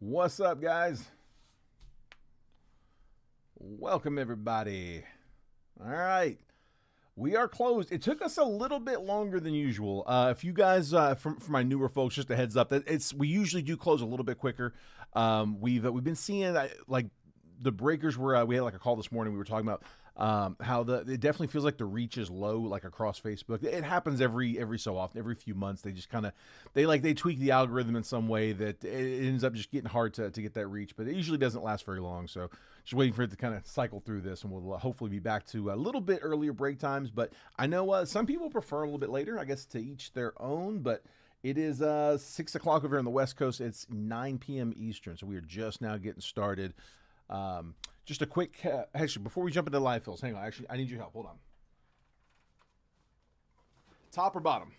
What's up, guys? Welcome, everybody. All right. We are closed. It took us a little bit longer than usual. If you guys, for my newer folks, just a heads up that we usually do close a little bit quicker. We've been seeing like the breakers were we had like a call this morning. We were talking about how it definitely feels like the reach is low, like across Facebook. It happens every so often, every few months. They just kind of they tweak the algorithm in some way that it ends up just getting hard to get that reach. But it usually doesn't last very long. So just waiting for it to kind of cycle through this, and we'll hopefully be back to a little bit earlier break times. But I know some people prefer a little bit later. I guess to each their own. But it is 6 o'clock over here on the West Coast. It's 9 p.m. Eastern, so we are just now getting started. Just a quick, actually, before we jump into live fills, hang on. Actually, I need your help. Hold on. Top or bottom?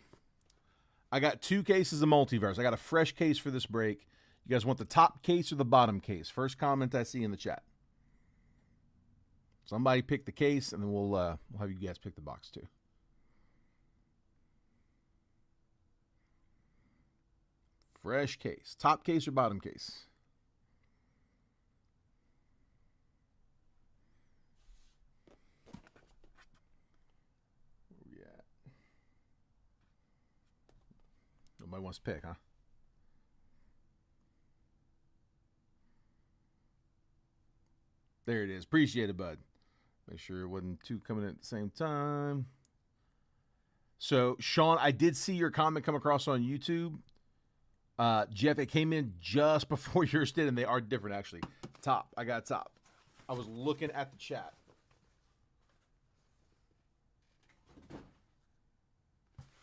I got 2 cases of multiverse. I got a fresh case for this break. You guys want the top case or the bottom case? First comment I see in the chat. Somebody pick the case, and then we'll have you guys pick the box too. Fresh case. Top case or bottom case? Where we at? Nobody wants to pick, huh? There it is. Appreciate it, bud. Make sure it wasn't 2 coming in at the same time. So, Sean, I did see your comment come across on YouTube. Jeff, it came in just before yours did, and they are different, actually. Top. I got top. I was looking at the chat.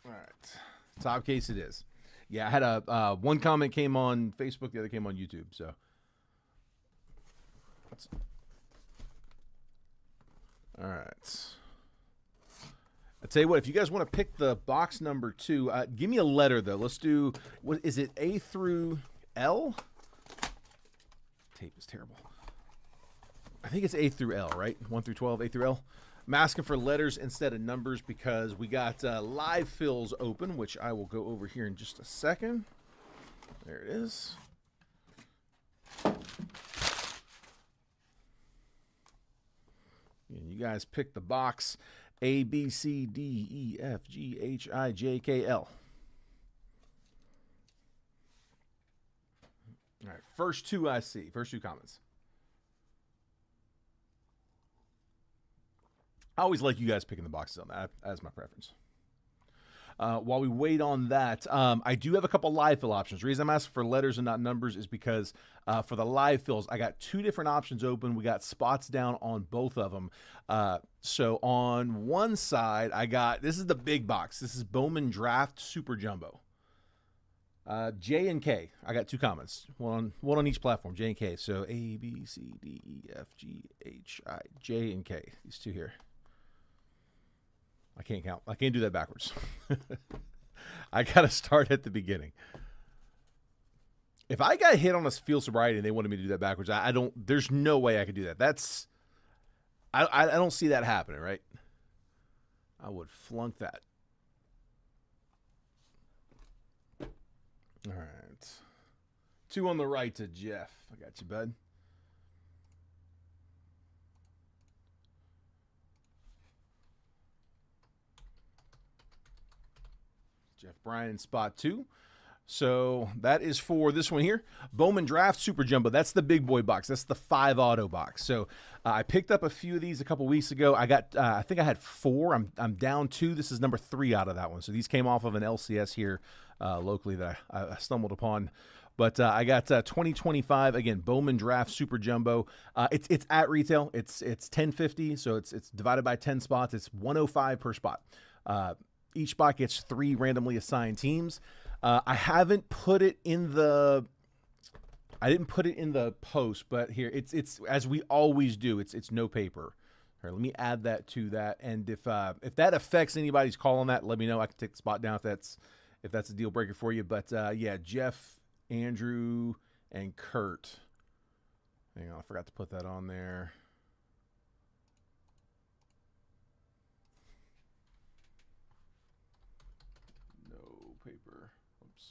All right. Top case it is. Yeah, I had a one comment came on Facebook, the other came on YouTube. So, all right. I tell you what, if you guys want to pick the box number 2, give me a letter though. Let's do. What is it? A through L. Tape is terrible. I think it's A through L, right? 1 through 12, A through L. I'm asking for letters instead of numbers because we got live fills open, which I will go over here in just a second. There it is. And you guys pick the box A, B, C, D, E, F, G, H, I, J, K, L. All right, first 2 I see. First 2 comments. I always like you guys picking the boxes on that. That's my preference. While we wait on that, I do have a couple live fill options. The reason I'm asking for letters and not numbers is because for the live fills, I got 2 different options open. We got spots down on both of them. So on one side, I got, this is the big box. This is Bowman Draft Super Jumbo. J and K. I got 2 comments. One on each platform. J and K. So A, B, C, D, E, F, G, H, I, J, and K. These 2 here. I can't count. I can't do that backwards. I got to start at the beginning. If I got hit on a field sobriety and they wanted me to do that backwards, I don't. There's no way I could do that. I don't see that happening, right? I would flunk that. All right. 2 on the right to Jeff. I got you, bud. Jeff Bryan in spot 2. So that is for this one here. Bowman Draft Super Jumbo. That's the big boy box. That's the 5 auto box. So I picked up a few of these a couple weeks ago. I got, I think I had 4. I'm down 2. This is number 3 out of that one. So these came off of an LCS here locally that I stumbled upon. But I got 2025 again. Bowman Draft Super Jumbo. It's at retail. It's $10.50. So it's divided by 10 spots. It's $105 per spot. Each spot gets 3 randomly assigned teams. I haven't put it in the. I didn't put it in the post, but here it's as we always do. It's no paper. All right, let me add that to that. And if that affects anybody's call on that, let me know. I can take the spot down if that's a deal breaker for you. But yeah, Jeff, Andrew, and Kurt. Hang on, I forgot to put that on there. No paper. Oops.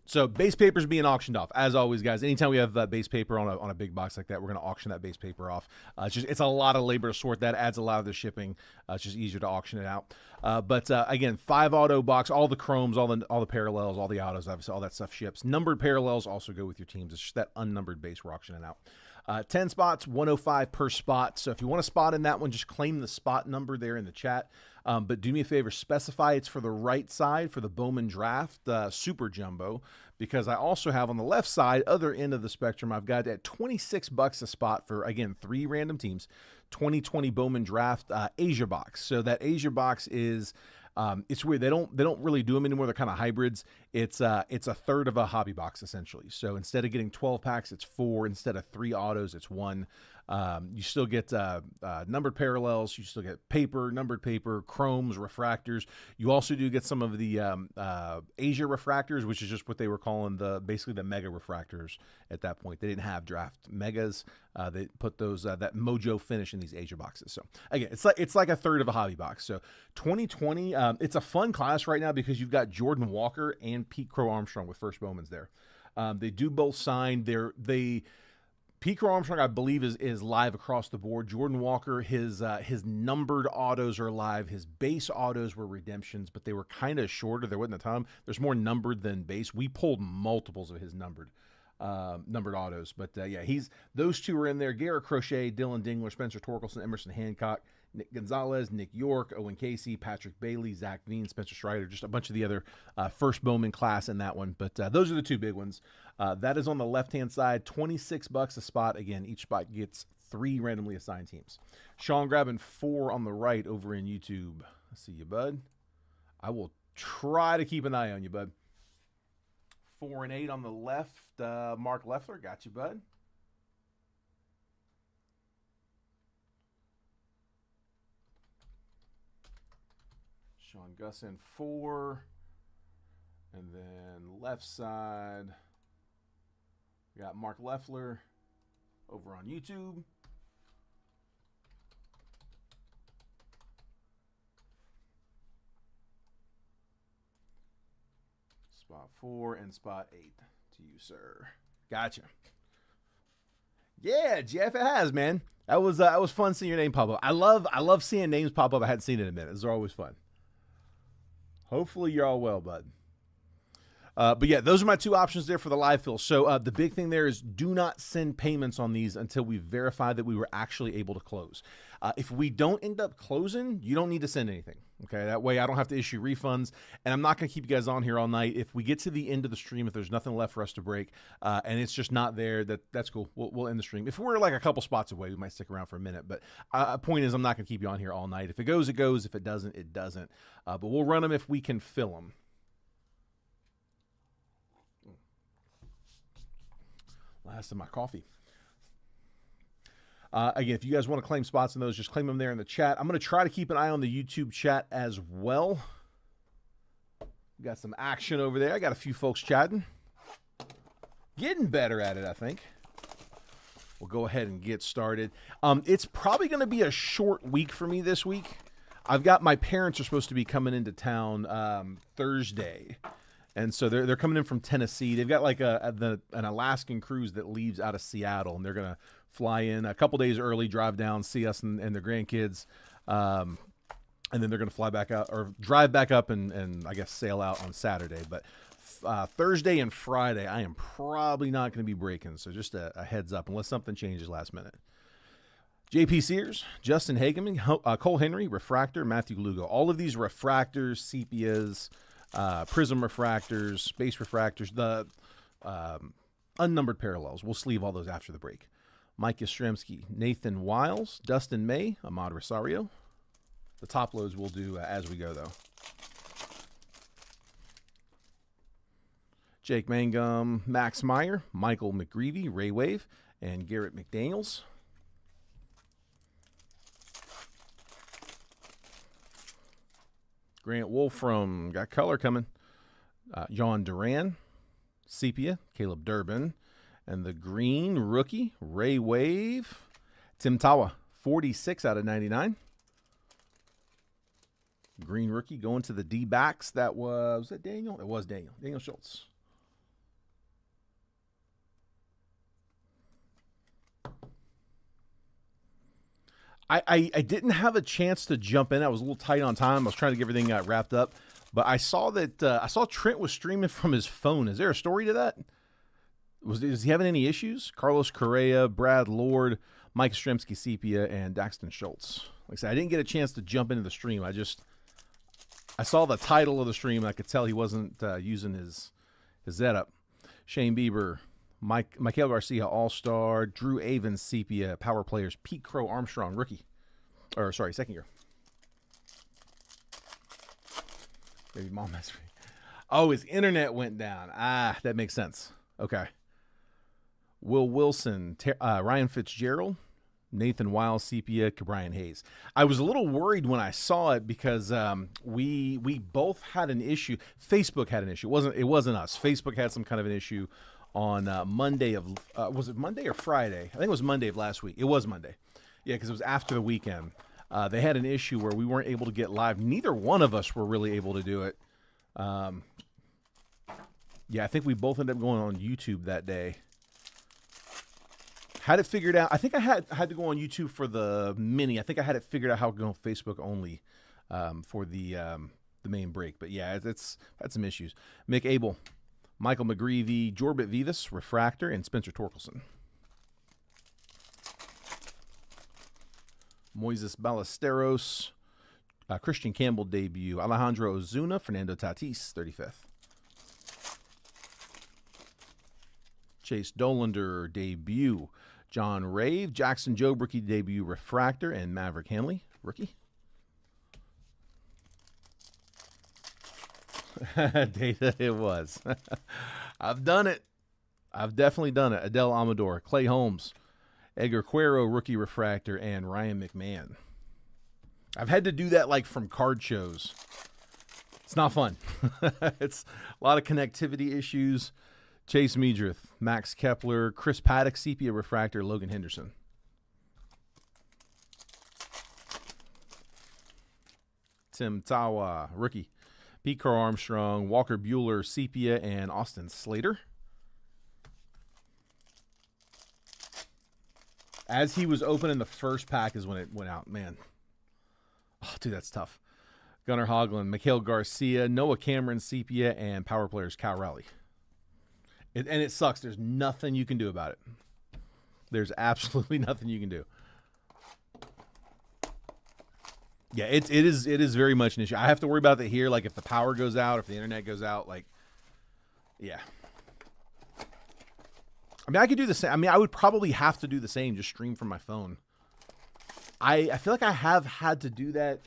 So base paper is being auctioned off as always, guys. Anytime we have base paper on a big box like that, we're going to auction that base paper off. It's a lot of labor to sort that. Adds a lot of the shipping. It's just easier to auction it out. But again, 5 auto box, all the chromes, all the parallels, all the autos, obviously all that stuff ships. Numbered parallels also go with your teams. It's just that unnumbered base we're auctioning out. 10 spots, 105 per spot. So if you want a spot in that one, just claim the spot number there in the chat. But do me a favor, specify it's for the right side for the Bowman Draft Super Jumbo, because I also have on the left side, other end of the spectrum, I've got at $26 a spot for, again, 3 random teams, 2020 Bowman Draft Asia box. So that Asia box is... it's weird. They don't really do them anymore. They're kind of hybrids. It's a third of a hobby box essentially. So instead of getting 12 packs, it's 4. Instead of 3 autos, it's 1. You still get numbered parallels. You still get paper, numbered paper, chromes, refractors. You also do get some of the Asia refractors, which is just what they were calling basically the mega refractors at that point. They didn't have draft megas. They put those that mojo finish in these Asia boxes. So again, it's like a third of a hobby box. So 2020, it's a fun class right now because you've got Jordan Walker and Pete Crow Armstrong with first Bowmans there. They do both sign. Pete Crow Armstrong, I believe, is live across the board. Jordan Walker, his numbered autos are live. His base autos were redemptions, but they were kind of shorter. There wasn't a ton. There's more numbered than base. We pulled multiples of his numbered autos. But yeah, those 2 are in there. Garrett Crochet, Dylan Dingler, Spencer Torkelson, Emerson Hancock, Nick Gonzalez, Nick York, Owen Casey, Patrick Bailey, Zach Veen, Spencer Strider, just a bunch of the other first Bowman class in that one. But those are the 2 big ones. That is on the left-hand side, $26 a spot. Again, each spot gets 3 randomly assigned teams. Sean grabbing 4 on the right over in YouTube. I see you, bud. I will try to keep an eye on you, bud. 4 and 8 on the left. Mark Leffler, got you, bud. Sean Gussin 4, and then left side, we got Mark Leffler over on YouTube. Spot 4 and spot 8 to you, sir. Gotcha. Yeah, Jeff, it has, man. That was fun seeing your name pop up. I love seeing names pop up. I hadn't seen it in a minute. Those are always fun. Hopefully you're all well, bud. But yeah, those are my 2 options there for the live fill. So the big thing there is do not send payments on these until we verify that we were actually able to close. If we don't end up closing, you don't need to send anything. Okay, that way I don't have to issue refunds, and I'm not going to keep you guys on here all night. If we get to the end of the stream, if there's nothing left for us to break, and it's just not there, that's cool. We'll end the stream. If we're like a couple spots away, we might stick around for a minute. But point is, I'm not going to keep you on here all night. If it goes, it goes. If it doesn't, it doesn't. But we'll run them if we can fill them. Last of my coffee. Again, if you guys want to claim spots in those, just claim them there in the chat. I'm going to try to keep an eye on the YouTube chat as well. We got some action over there. I got a few folks chatting. Getting better at it, I think. We'll go ahead and get started. It's probably going to be a short week for me this week. I've got my parents are supposed to be coming into town Thursday. And so they're coming in from Tennessee. They've got like an Alaskan cruise that leaves out of Seattle, and they're going to fly in a couple days early, drive down, see us and their grandkids, and then they're going to fly back out or drive back up and I guess sail out on Saturday. But Thursday and Friday, I am probably not going to be breaking, so just a heads up unless something changes last minute. JP Sears, Justin Hageman, Cole Henry, Refractor, Matthew Lugo. All of these refractors, sepias, prism refractors, base refractors, the unnumbered parallels. We'll sleeve all those after the break. Mike Yastrzemski, Nathan Wiles, Dustin May, Ahmad Rosario. The top loads we'll do as we go, though. Jake Mangum, Max Meyer, Michael McGreevy, Ray Wave, and Garrett McDaniels. Grant Wolfram, got color coming. John Duran, Sepia, Caleb Durbin, and the green rookie, Ray Wave, Tim Tawa, 46 out of 99. Green rookie going to the D-backs. Was that Daniel? It was Daniel. Daniel Schultz. I didn't have a chance to jump in. I was a little tight on time. I was trying to get everything wrapped up. But I saw that I saw Trent was streaming from his phone. Is there a story to that? Is he having any issues? Carlos Correa, Brad Lord, Mike Stremski Sepia, and Daxton Schultz. Like I said, I didn't get a chance to jump into the stream. I saw the title of the stream, and I could tell he wasn't using his setup. Shane Bieber, Mikael Garcia, All-Star, Drew Avens, Sepia, Power Players, Pete Crow Armstrong, rookie. Or, sorry, second year. Maybe mom has. Oh, his internet went down. Ah, that makes sense. Okay. Will Wilson, Ryan Fitzgerald, Nathan Wiles, Sepia, Brian Hayes. I was a little worried when I saw it because we both had an issue. Facebook had an issue. It wasn't us. Facebook had some kind of an issue on Monday of was it Monday or Friday? I think it was Monday of last week. It was Monday. Yeah, because it was after the weekend. They had an issue where we weren't able to get live. Neither one of us were really able to do it. Yeah, I think we both ended up going on YouTube that day. Had it figured out. I think I had to go on YouTube for the mini. I think I had it figured out how to go on Facebook only for the main break. But yeah, it's had some issues. Mick Abel, Michael McGreevy, Jorbit Vivas, Refractor, and Spencer Torkelson. Moises Ballesteros, Christian Campbell debut. Alejandro Ozuna, Fernando Tatis, 35th. Chase Dolander debut. John Rave, Jackson Jobe, rookie debut, Refractor, and Maverick Hanley, rookie. Data it was. I've done it. I've definitely done it. Adele Amador, Clay Holmes, Edgar Cuero, rookie Refractor, and Ryan McMahon. I've had to do that like from card shows. It's not fun. It's a lot of connectivity issues. Chase Meadrith, Max Kepler, Chris Paddock, Sepia Refractor, Logan Henderson. Tim Tawa, rookie. Pete Crow Armstrong, Walker Bueller, Sepia, and Austin Slater. As he was opening the first pack is when it went out. Man. Oh, dude, that's tough. Gunnar Hoglund, Mikael Garcia, Noah Cameron, Sepia, and Power Players Cal Raleigh. And it sucks. There's nothing you can do about it. There's absolutely nothing you can do. Yeah, it is very much an issue. I have to worry about that here. Like if the power goes out, if the internet goes out, like, yeah. I mean, I could do the same. I mean, I would probably have to do the same, just stream from my phone. I feel like I have had to do that.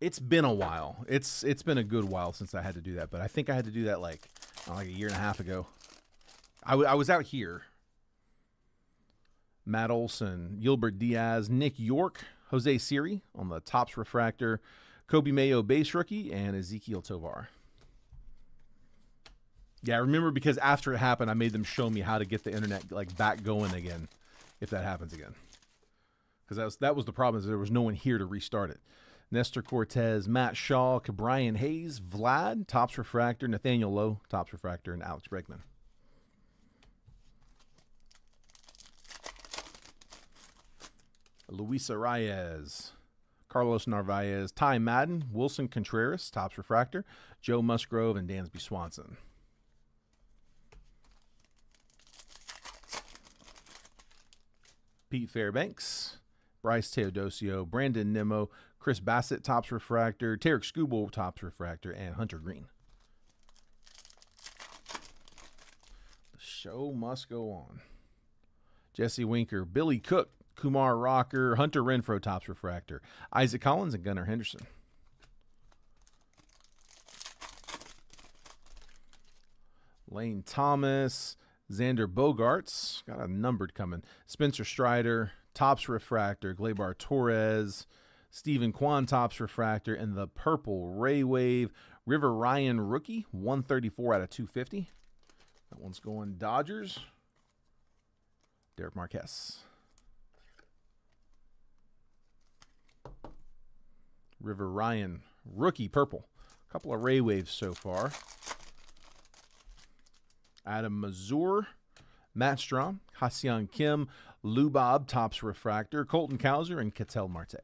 It's been a while. It's been a good while since I had to do that, but I think I had to do that like a year and a half ago. I was out here. Matt Olson, Gilbert Diaz, Nick York, Jose Siri on the Topps Refractor, Kobe Mayo base rookie, and Ezekiel Tovar. Yeah, I remember because after it happened, I made them show me how to get the internet like back going again, if that happens again. Because that was the problem, is there was no one here to restart it. Nestor Cortez, Matt Shaw, Brian Hayes, Vlad, Topps Refractor, Nathaniel Lowe, Topps Refractor, and Alex Bregman. Luisa Reyes, Carlos Narvaez, Ty Madden, Wilson Contreras, Topps Refractor, Joe Musgrove, and Dansby Swanson. Pete Fairbanks, Bryce Teodosio, Brandon Nimmo, Chris Bassett, Topps Refractor, Tarek Skubal, Topps Refractor, and Hunter Green. The show must go on. Jesse Winker, Billy Cook, Kumar Rocker, Hunter Renfroe, Topps Refractor, Isaac Collins, and Gunnar Henderson. Lane Thomas, Xander Bogaerts, got a numbered coming. Spencer Strider, Topps Refractor, Gleyber Torres, Stephen Kwan, Topps Refractor, and the purple Ray Wave, River Ryan rookie, 134 out of 250. That one's going Dodgers. Derek Marquez. River Ryan rookie purple. A couple of Ray Waves so far. Adam Mazur, Matt Strom, Ha-Seong Kim, Lubob, Topps Refractor, Colton Cowser, and Ketel Marte.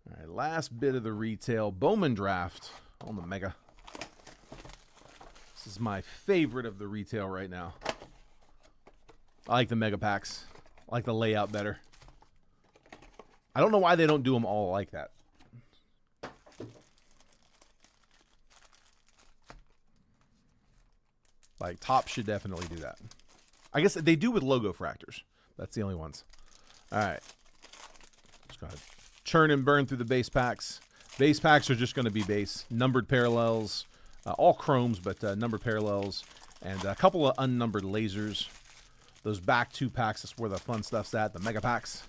All right, last bit of the retail. Bowman draft on the Mega. This is my favorite of the retail right now. I like the Mega Packs. I like the layout better. I don't know why they don't do them all like that. Like, Topps should definitely do that. I guess they do with logo fractors. That's the only ones. All right. Let's go ahead. Churn and burn through the base packs. Base packs are just going to be base. Numbered parallels. All chromes, but numbered parallels. And a couple of unnumbered lasers. Those back 2 packs, that's where the fun stuff's at. The Mega Packs.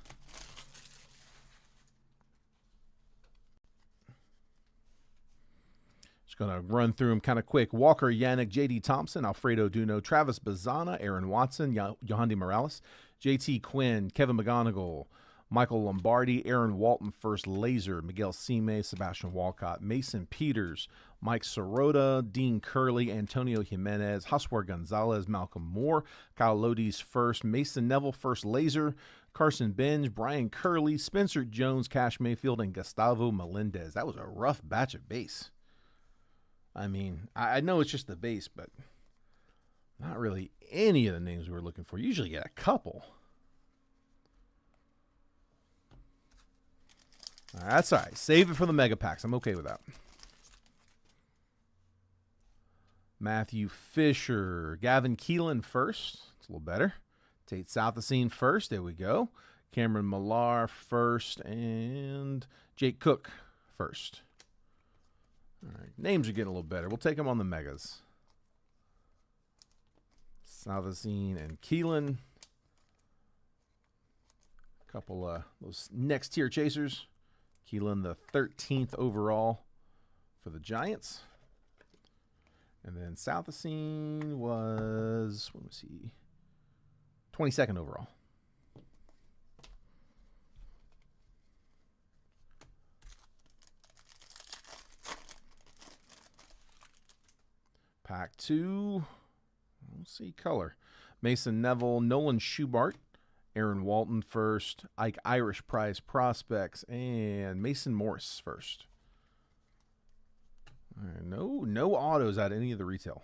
Just going to run through them kind of quick. Walker, Yannick, J.D. Thompson, Alfredo Duno, Travis Bazzana, Aaron Watson, Yohandy Morales, J.T. Quinn, Kevin McGonigal, Michael Lombardi, Aaron Walton, First Laser, Miguel Sime, Sebastian Walcott, Mason Peters, Mike Sirota, Dean Curley, Antonio Jimenez, Hoswer Gonzalez, Malcolm Moore, Kyle Lodi's First, Mason Neville, First Laser, Carson Benj, Brian Curley, Spencer Jones, Cash Mayfield, and Gustavo Melendez. That was a rough batch of base. I mean, I know it's just the base, but not really any of the names we were looking for. Usually get a couple. All right, that's all right. Save it for the Mega Packs. I'm okay with that. Matthew Fisher. Gavin Keelan first. It's a little better. Tate Southacene first. There we go. Cameron Millar first. And Jake Cook first. All right, names are getting a little better. We'll take them on the Megas. Southacene and Keelan. A couple of those next tier chasers. Keelan, the 13th overall for the Giants. And then Southacene was, let me see, 22nd overall. Pack 2, we'll see color. Mason Neville, Nolan Schubart, Aaron Walton first, Ike Irish Prize Prospects, and Mason Morris first. All right, no autos out of any of the retail.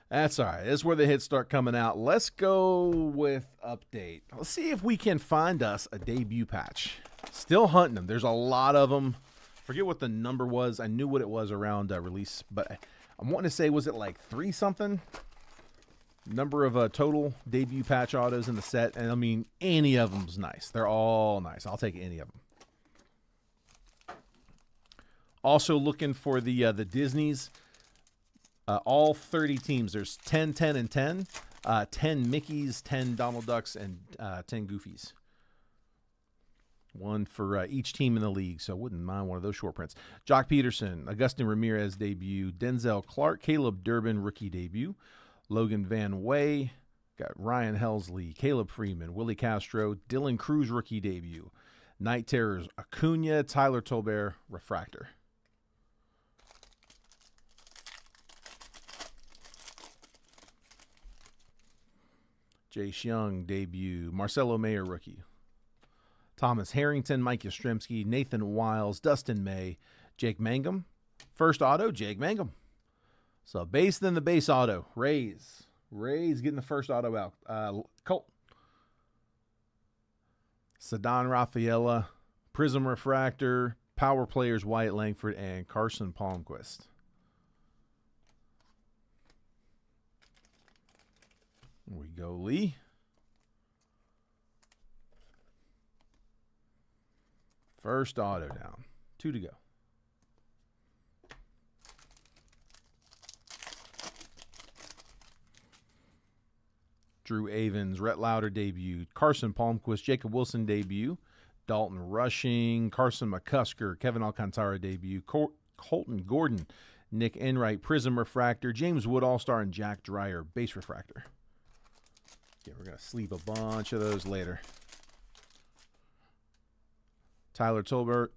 That's all right. This is where the hits start coming out. Let's go with update. Let's see if we can find us a debut patch. Still hunting them. There's a lot of them. Forget what the number was. I knew what it was around release, but I'm wanting to say, was it like 3 something? Number of total debut patch autos in the set. And I mean, any of them's nice. They're all nice. I'll take any of them. Also looking for the Disneys. All 30 teams. There's 10, 10, and 10. 10 Mickeys, 10 Donald Ducks, and 10 Goofies. One for each team in the league, so I wouldn't mind one of those short prints. Jock Peterson, Augustin Ramirez debut, Denzel Clark, Caleb Durbin rookie debut, Logan Van Way, got Ryan Helsley, Caleb Freeman, Willie Castro, Dylan Cruz rookie debut, Night Terrors, Acuna, Tyler Tolbert, Refractor. Jace Young debut, Marcelo Mayer rookie. Thomas Harrington, Mike Yastrzemski, Nathan Wiles, Dustin May, Jake Mangum. First auto, Jake Mangum. So base, then the base auto. Rays getting the first auto out. Colt. Ceddanne Rafaela, Prism Refractor, Power Players Wyatt Langford, and Carson Palmquist. There we go, Lee. First auto down. 2 to go. Drew Avens, Rhett Lauder debut. Carson Palmquist, Jacob Wilson debut. Dalton Rushing, Carson McCusker, Kevin Alcantara debut. Colton Gordon, Nick Enright, Prism Refractor. James Wood All-Star, and Jack Dreyer, base refractor. Yeah, we're going to sleeve a bunch of those later. Tyler Tolbert,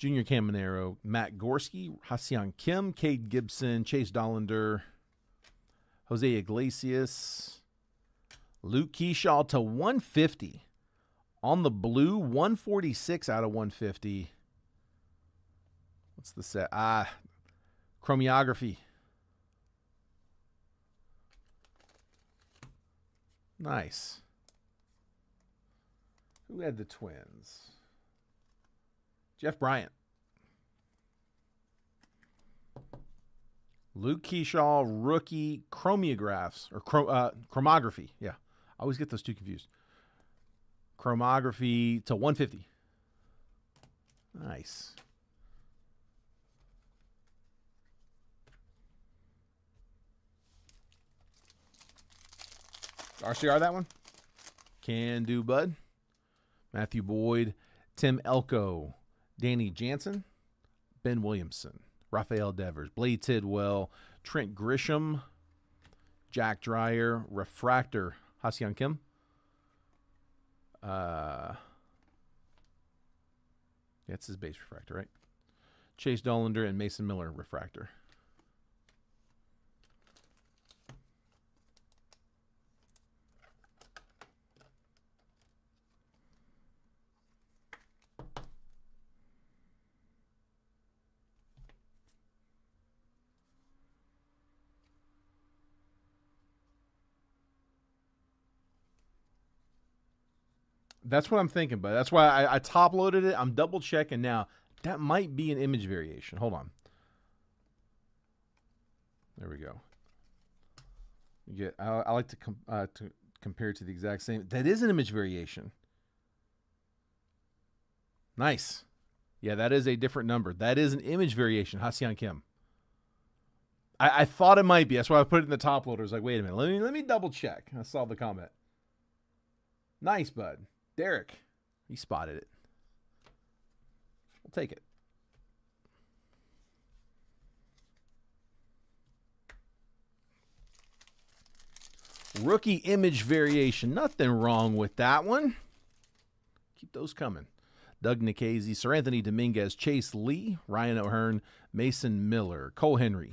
Junior Caminero, Matt Gorski, Ha-Seong Kim, Cade Gibson, Chase Dollander, Jose Iglesias, Luke Keyshaw to 150. On the blue, 146 out of 150. What's the set? Chromeography. Nice. Who had the Twins? Jeff Bryant. Luke Keyshaw, rookie chromographs, or chromography. Yeah, I always get those two confused. Chromography to 150. Nice. RCR, that one? Can do, bud. Matthew Boyd, Tim Elko, Danny Jansen, Ben Williamson, Rafael Devers, Blade Tidwell, Trent Grisham, Jack Dreyer, Refractor, Ha-Seong Kim. That's his base refractor, right? Chase Dollander and Mason Miller, refractor. That's what I'm thinking, but that's why I top loaded it. I'm double checking now. That might be an image variation. Hold on. There we go. I like to compare it to the exact same. That is an image variation. Nice. Yeah, that is a different number. That is an image variation. Ha-Seong Kim. I thought it might be. That's why I put it in the top loader. I was like, wait a minute. Let me double check. I saw the comment. Nice, bud. Derek, he spotted it. We'll take it. Rookie image variation. Nothing wrong with that one. Keep those coming. Doug Nikhazy, Sir Anthony Dominguez, Chase Lee, Ryan O'Hearn, Mason Miller, Cole Henry,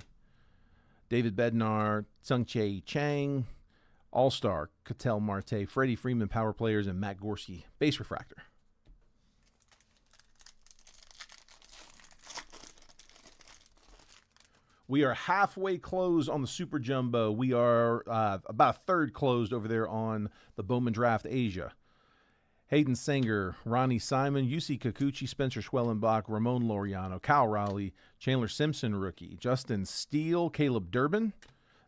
David Bednar, Tsung-Che Chang, All-Star, Ketel Marte, Freddie Freeman, Power Players, and Matt Gorski, base refractor. We are halfway closed on the Super Jumbo. We are about a third closed over there on the Bowman Draft Asia. Hayden Sanger, Ronnie Simon, UC Kikuchi, Spencer Schwellenbach, Ramon Laureano, Kyle Raleigh, Chandler Simpson, rookie, Justin Steele, Caleb Durbin,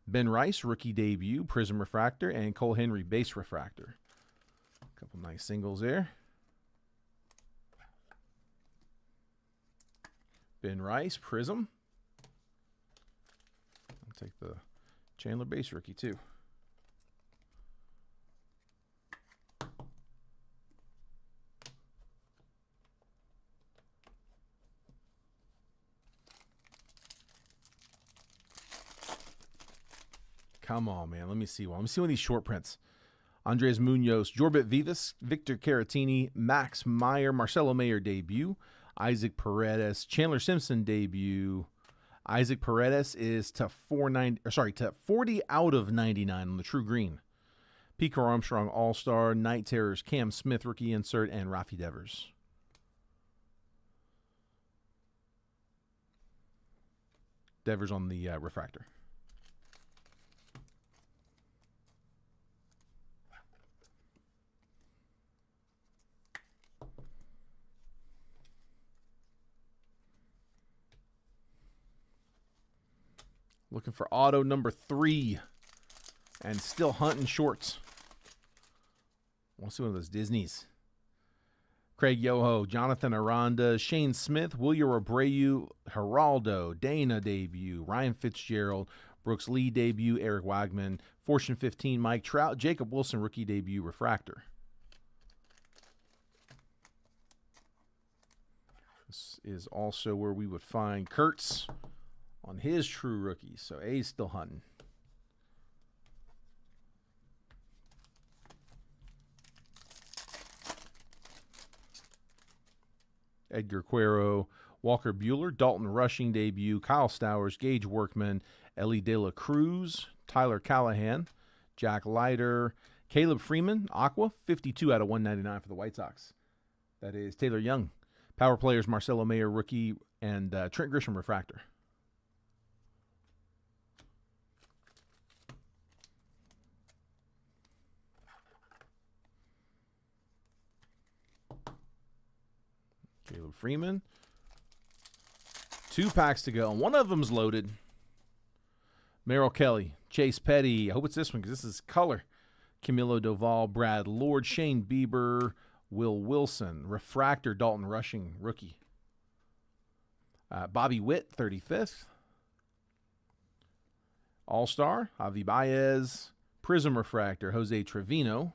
Ben Rice, rookie debut, Prism Refractor, and Cole Henry, base refractor. A couple nice singles there. Ben Rice, Prism. I'll take the Chandler base rookie, too. Come on, man. Let me see one. Let me see one of these short prints. Andres Munoz, Jorbit Vivas, Victor Caratini, Max Meyer, Marcelo Mayer debut, Isaac Paredes, Chandler Simpson debut. Isaac Paredes is to 40 out of 99 on the True Green. Pico Armstrong All-Star, Night Terrors, Cam Smith rookie insert, and Rafi Devers. Devers on the refractor. Looking for auto number 3. And still hunting shorts. I want to see one of those Disneys. Craig Yoho, Jonathan Aranda, Shane Smith, William Abreu, Geraldo, Dana debut, Ryan Fitzgerald, Brooks Lee debut, Eric Wagman, Fortune 15, Mike Trout, Jacob Wilson rookie debut, refractor. This is also where we would find Kurtz on his true rookie. So A's still hunting. Edgar Cuero, Walker Buehler, Dalton Rushing debut, Kyle Stowers, Gage Workman, Ellie De La Cruz, Tyler Callahan, Jack Leiter, Caleb Freeman, Aqua, 52 out of 199 for the White Sox. That is Taylor Young. Power players, Marcelo Mayer, rookie, and Trent Grisham, refractor. Caleb Freeman. 2 packs to go, and one of them's loaded. Merrill Kelly, Chase Petty. I hope it's this one because this is color. Camilo Doval, Brad Lord, Shane Bieber, Will Wilson. Refractor, Dalton Rushing, rookie. Bobby Witt, 35th. All-Star, Javi Baez. Prism Refractor, Jose Trevino.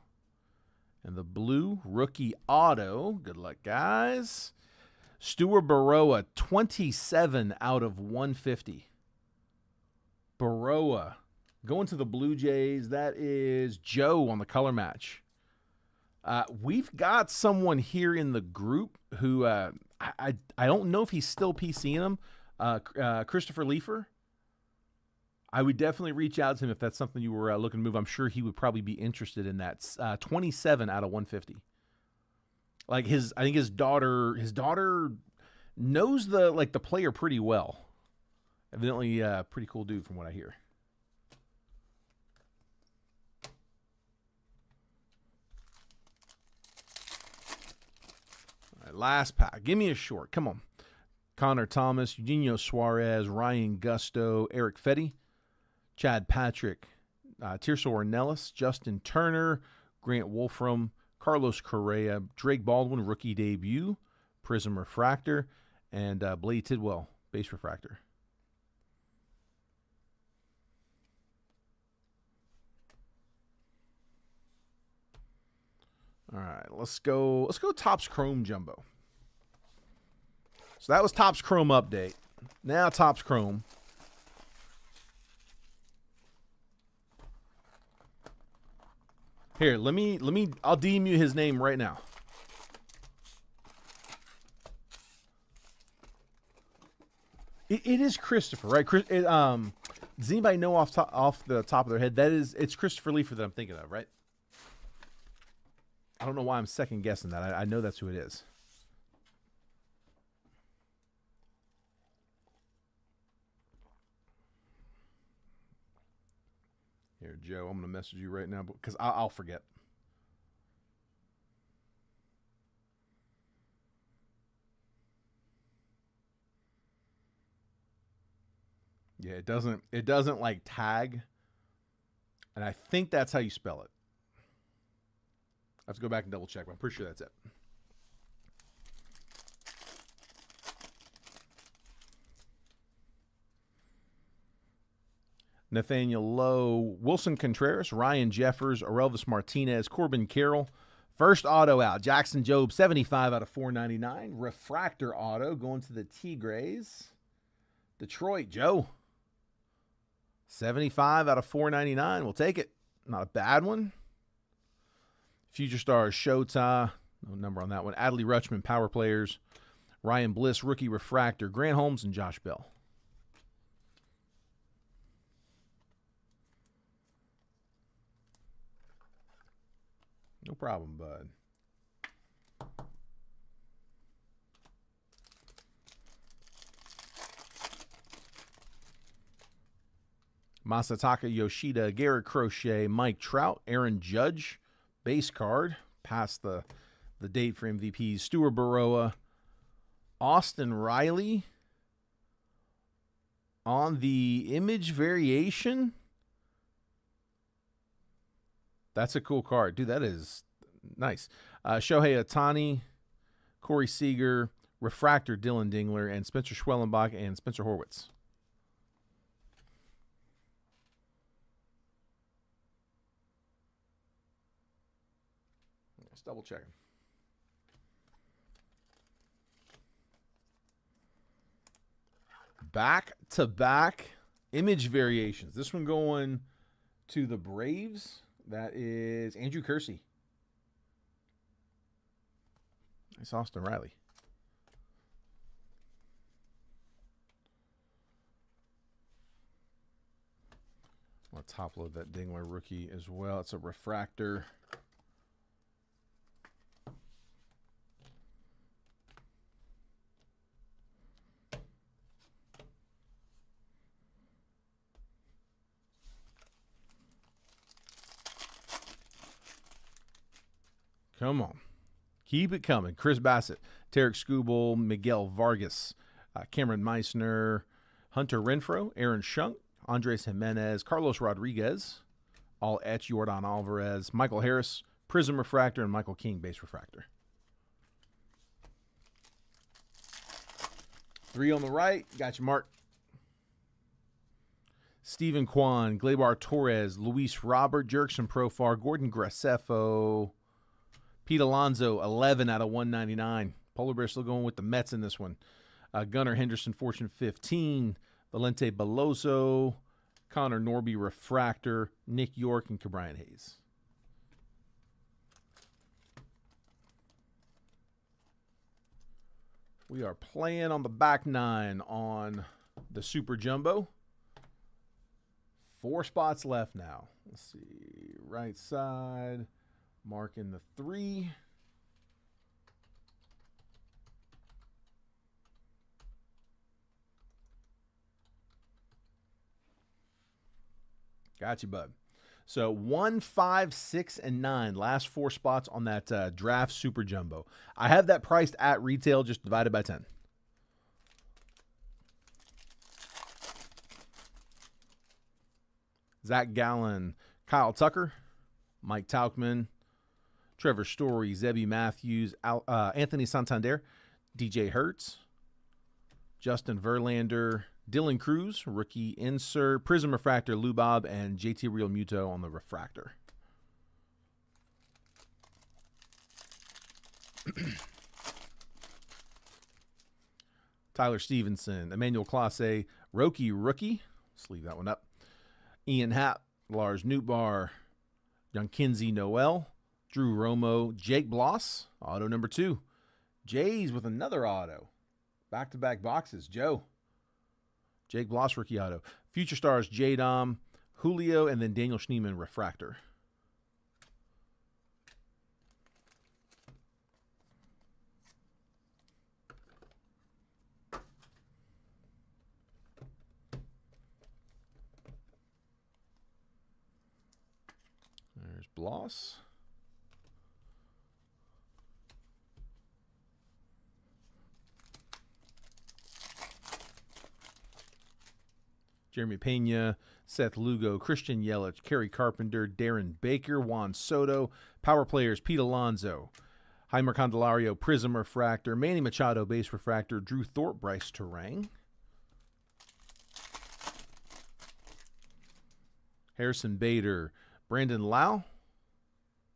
And the blue rookie auto. Good luck, guys. Stuart Baroa, 27 out of 150. Baroa going to the Blue Jays. That is Joe on the color match. We've got someone here in the group who I don't know if he's still PCing him. Christopher Leifer. I would definitely reach out to him if that's something you were looking to move. I'm sure he would probably be interested in that. 27 out of 150. Like I think his daughter knows the player pretty well. Evidently, pretty cool dude from what I hear. All right, last pack. Give me a short. Come on. Connor Thomas, Eugenio Suarez, Ryan Gusto, Eric Fetty, Chad Patrick, Tirso Ornelas, Justin Turner, Grant Wolfram, Carlos Correa, Drake Baldwin, rookie debut, Prism Refractor, and Blade Tidwell, base refractor. All right, let's go Topps Chrome Jumbo. So that was Topps Chrome update. Now Topps Chrome. Here, I'll DM you his name right now. It is Christopher, right? Does anybody know off the top of their head it's Christopher Leifer that I'm thinking of, right? I don't know why I'm second guessing that. I know that's who it is. Here, Joe, I'm going to message you right now because I'll forget. Yeah, it doesn't like tag. And I think that's how you spell it. I have to go back and double check, but I'm pretty sure that's it. Nathaniel Lowe, Wilson Contreras, Ryan Jeffers, Orelvis Martinez, Corbin Carroll. First auto out, Jackson Jobe, 75 out of 499. Refractor auto going to the Tigres. Detroit, Joe. 75 out of 499. We'll take it. Not a bad one. Future Stars, Shota. No number on that one. Adley Rutschman, Power Players. Ryan Bliss, Rookie Refractor. Grant Holmes and Josh Bell. No problem, bud. Masataka Yoshida, Garrett Crochet, Mike Trout, Aaron Judge, base card, past the date for MVPs, Stuart Baroa, Austin Riley on the image variation. That's a cool card. Dude, that is nice. Shohei Ohtani, Corey Seager, Refractor Dylan Dingler, and Spencer Schwellenbach and Spencer Horwitz. Let's double check. Back-to-back image variations. This one going to the Braves. That is Andrew Kersey. Nice Austin Riley. I'll top load that Dingler rookie as well. It's a refractor. Come on. Keep it coming. Chris Bassett, Tarek Skubal, Miguel Vargas, Cameron Meissner, Hunter Renfroe, Aaron Shunk, Andres Jimenez, Carlos Rodriguez, all etch, Jordan Alvarez, Michael Harris, Prism Refractor, and Michael King, Base Refractor. 3 on the right. Got you, Mark. Stephen Kwan, Gleyber Torres, Luis Robert, Jerkson Profar, Gordon Graceffo, Pete Alonso, 11 out of 199. Polar Bear still going with the Mets in this one. Gunnar Henderson, Fortune 15. Valente Beloso, Connor Norby, Refractor, Nick York, and Ke'Bryan Hayes. We are playing on the back 9 on the Super Jumbo. 4 spots left now. Let's see. Right side. Marking the 3. Got you, bud. So 1, 5, 6, and 9. Last 4 spots on that draft Super Jumbo. I have that priced at retail, just divided by 10. Zach Gallen, Kyle Tucker, Mike Tauchman, Trevor Story, Zebby Matthews, Anthony Santander, DJ Hertz, Justin Verlander, Dylan Cruz, rookie insert, Prism Refractor, Lou Bob, and JT Real Muto on the refractor. Tyler Stevenson, Emmanuel Clase, Roki rookie. Let's leave that one up. Ian Happ, Lars Nootbaar, Kinsey Noel, Drew Romo, Jake Bloss, auto number 2. Jays with another auto. Back-to-back boxes. Joe. Jake Bloss, rookie auto. Future stars, J-Dom, Julio, and then Daniel Schneemann, refractor. There's Bloss. Jeremy Pena, Seth Lugo, Christian Yelich, Kerry Carpenter, Darren Baker, Juan Soto. Power players, Pete Alonso, Heimer Candelario, Prism Refractor, Manny Machado, Base Refractor, Drew Thorpe, Bryce Terang. Harrison Bader, Brandon Lau,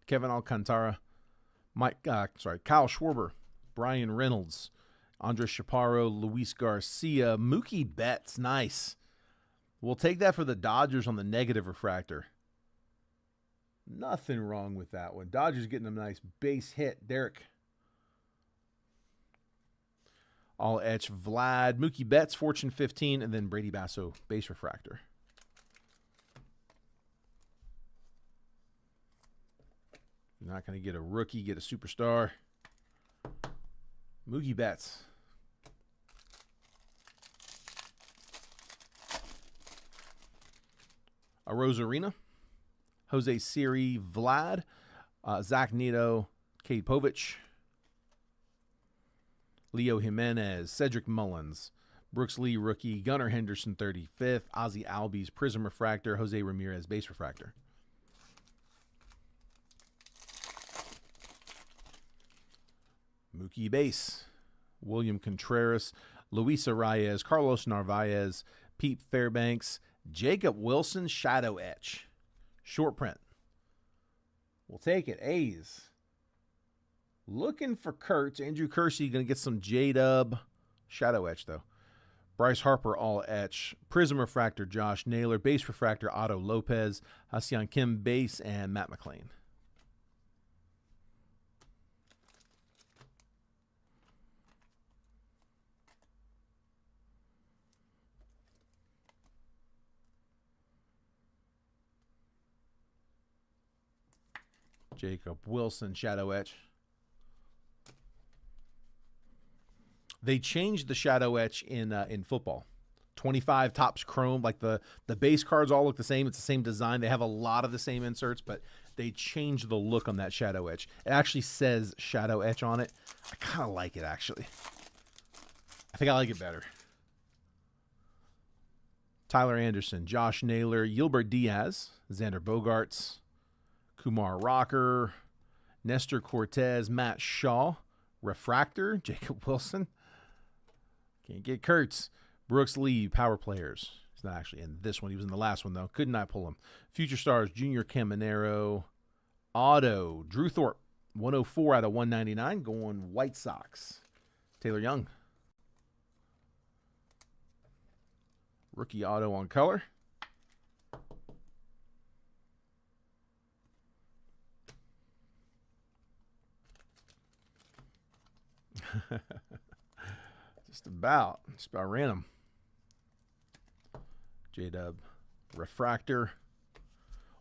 Kevin Alcantara, Kyle Schwarber, Brian Reynolds, Andres Chaparro, Luis Garcia, Mookie Betts, nice. We'll take that for the Dodgers on the negative refractor. Nothing wrong with that one. Dodgers getting a nice base hit. Derek. All etch Vlad, Mookie Betts, Fortune 15, and then Brady Basso, base refractor. You're not going to get a rookie, get a superstar. Mookie Betts. A Rosarina, Jose Siri, Vlad, Zach Neto, Kate Povich, Leo Jimenez, Cedric Mullins, Brooks Lee, rookie, Gunnar Henderson, 35th, Ozzy Albies, Prism Refractor, Jose Ramirez, base refractor. Mookie base, William Contreras, Luis Arias, Carlos Narvaez, Pete Fairbanks, Jacob Wilson, shadow etch. Short print. We'll take it. A's. Looking for Kurtz. Andrew Kersey going to get some J-Dub. Shadow etch, though. Bryce Harper, all etch. Prism Refractor, Josh Naylor. Base Refractor, Otto Lopez. Ha-Seong Kim, base, and Matt McLean. Jacob Wilson, shadow etch. They changed the shadow etch in football. 25 tops chrome, like the base cards all look the same. It's the same design. They have a lot of the same inserts, but they changed the look on that shadow etch. It actually says shadow etch on it. I kind of like it, actually. I think I like it better. Tyler Anderson, Josh Naylor, Gilbert Diaz, Xander Bogaerts, Kumar Rocker, Nestor Cortez, Matt Shaw, Refractor, Jacob Wilson. Can't get Kurtz. Brooks Lee, power players. He's not actually in this one. He was in the last one, though. Could not pull him. Future Stars, Junior Caminero. Auto, Drew Thorpe, 104 out of 199, going White Sox. Taylor Young. Rookie auto on color. Just about random. J-Dub Refractor.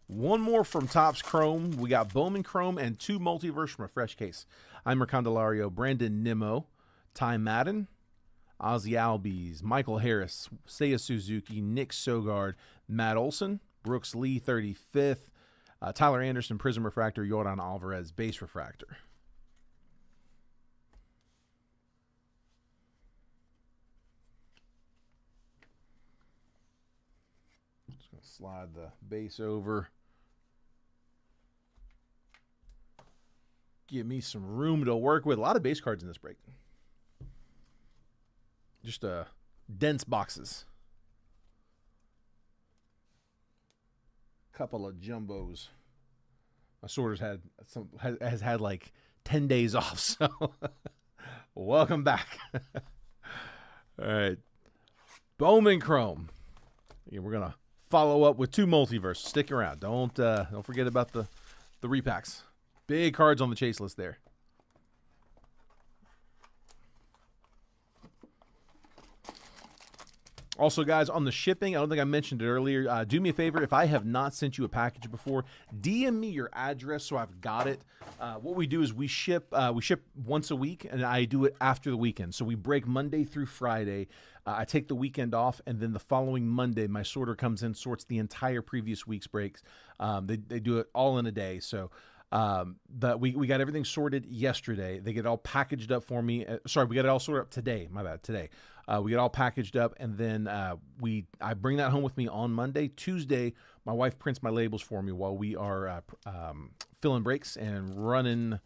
One more from Topps Chrome. We got Bowman Chrome and 2 multiverse from a fresh case. Imer Candelario, Brandon Nimmo, Ty Madden, Ozzy Albies, Michael Harris, Seiya Suzuki, Nick Sogard, Matt Olson, Brooks Lee, 35th, Tyler Anderson, Prism Refractor, Yordan Alvarez, Base Refractor. Just going to slide the base over. Give me some room to work with. A lot of base cards in this break. Just dense boxes. Couple of jumbos. My sorter's has had like 10 days off, so welcome back. All right. Bowman Chrome. Again, we're gonna follow up with 2 multiverse. Stick around. Don't forget about the repacks. Big cards on the chase list there. Also, guys, on the shipping, I don't think I mentioned it earlier. Do me a favor, if I have not sent you a package before, DM me your address so I've got it. What we do is we ship once a week, and I do it after the weekend. So we break Monday through Friday. I take the weekend off, and then the following Monday, my sorter comes in, sorts the entire previous week's breaks. They do it all in a day. So we got everything sorted yesterday. They get it all packaged up for me. We got it all sorted up today. My bad, today. We get all packaged up, and then I bring that home with me on Monday. Tuesday, my wife prints my labels for me while we are filling breaks and running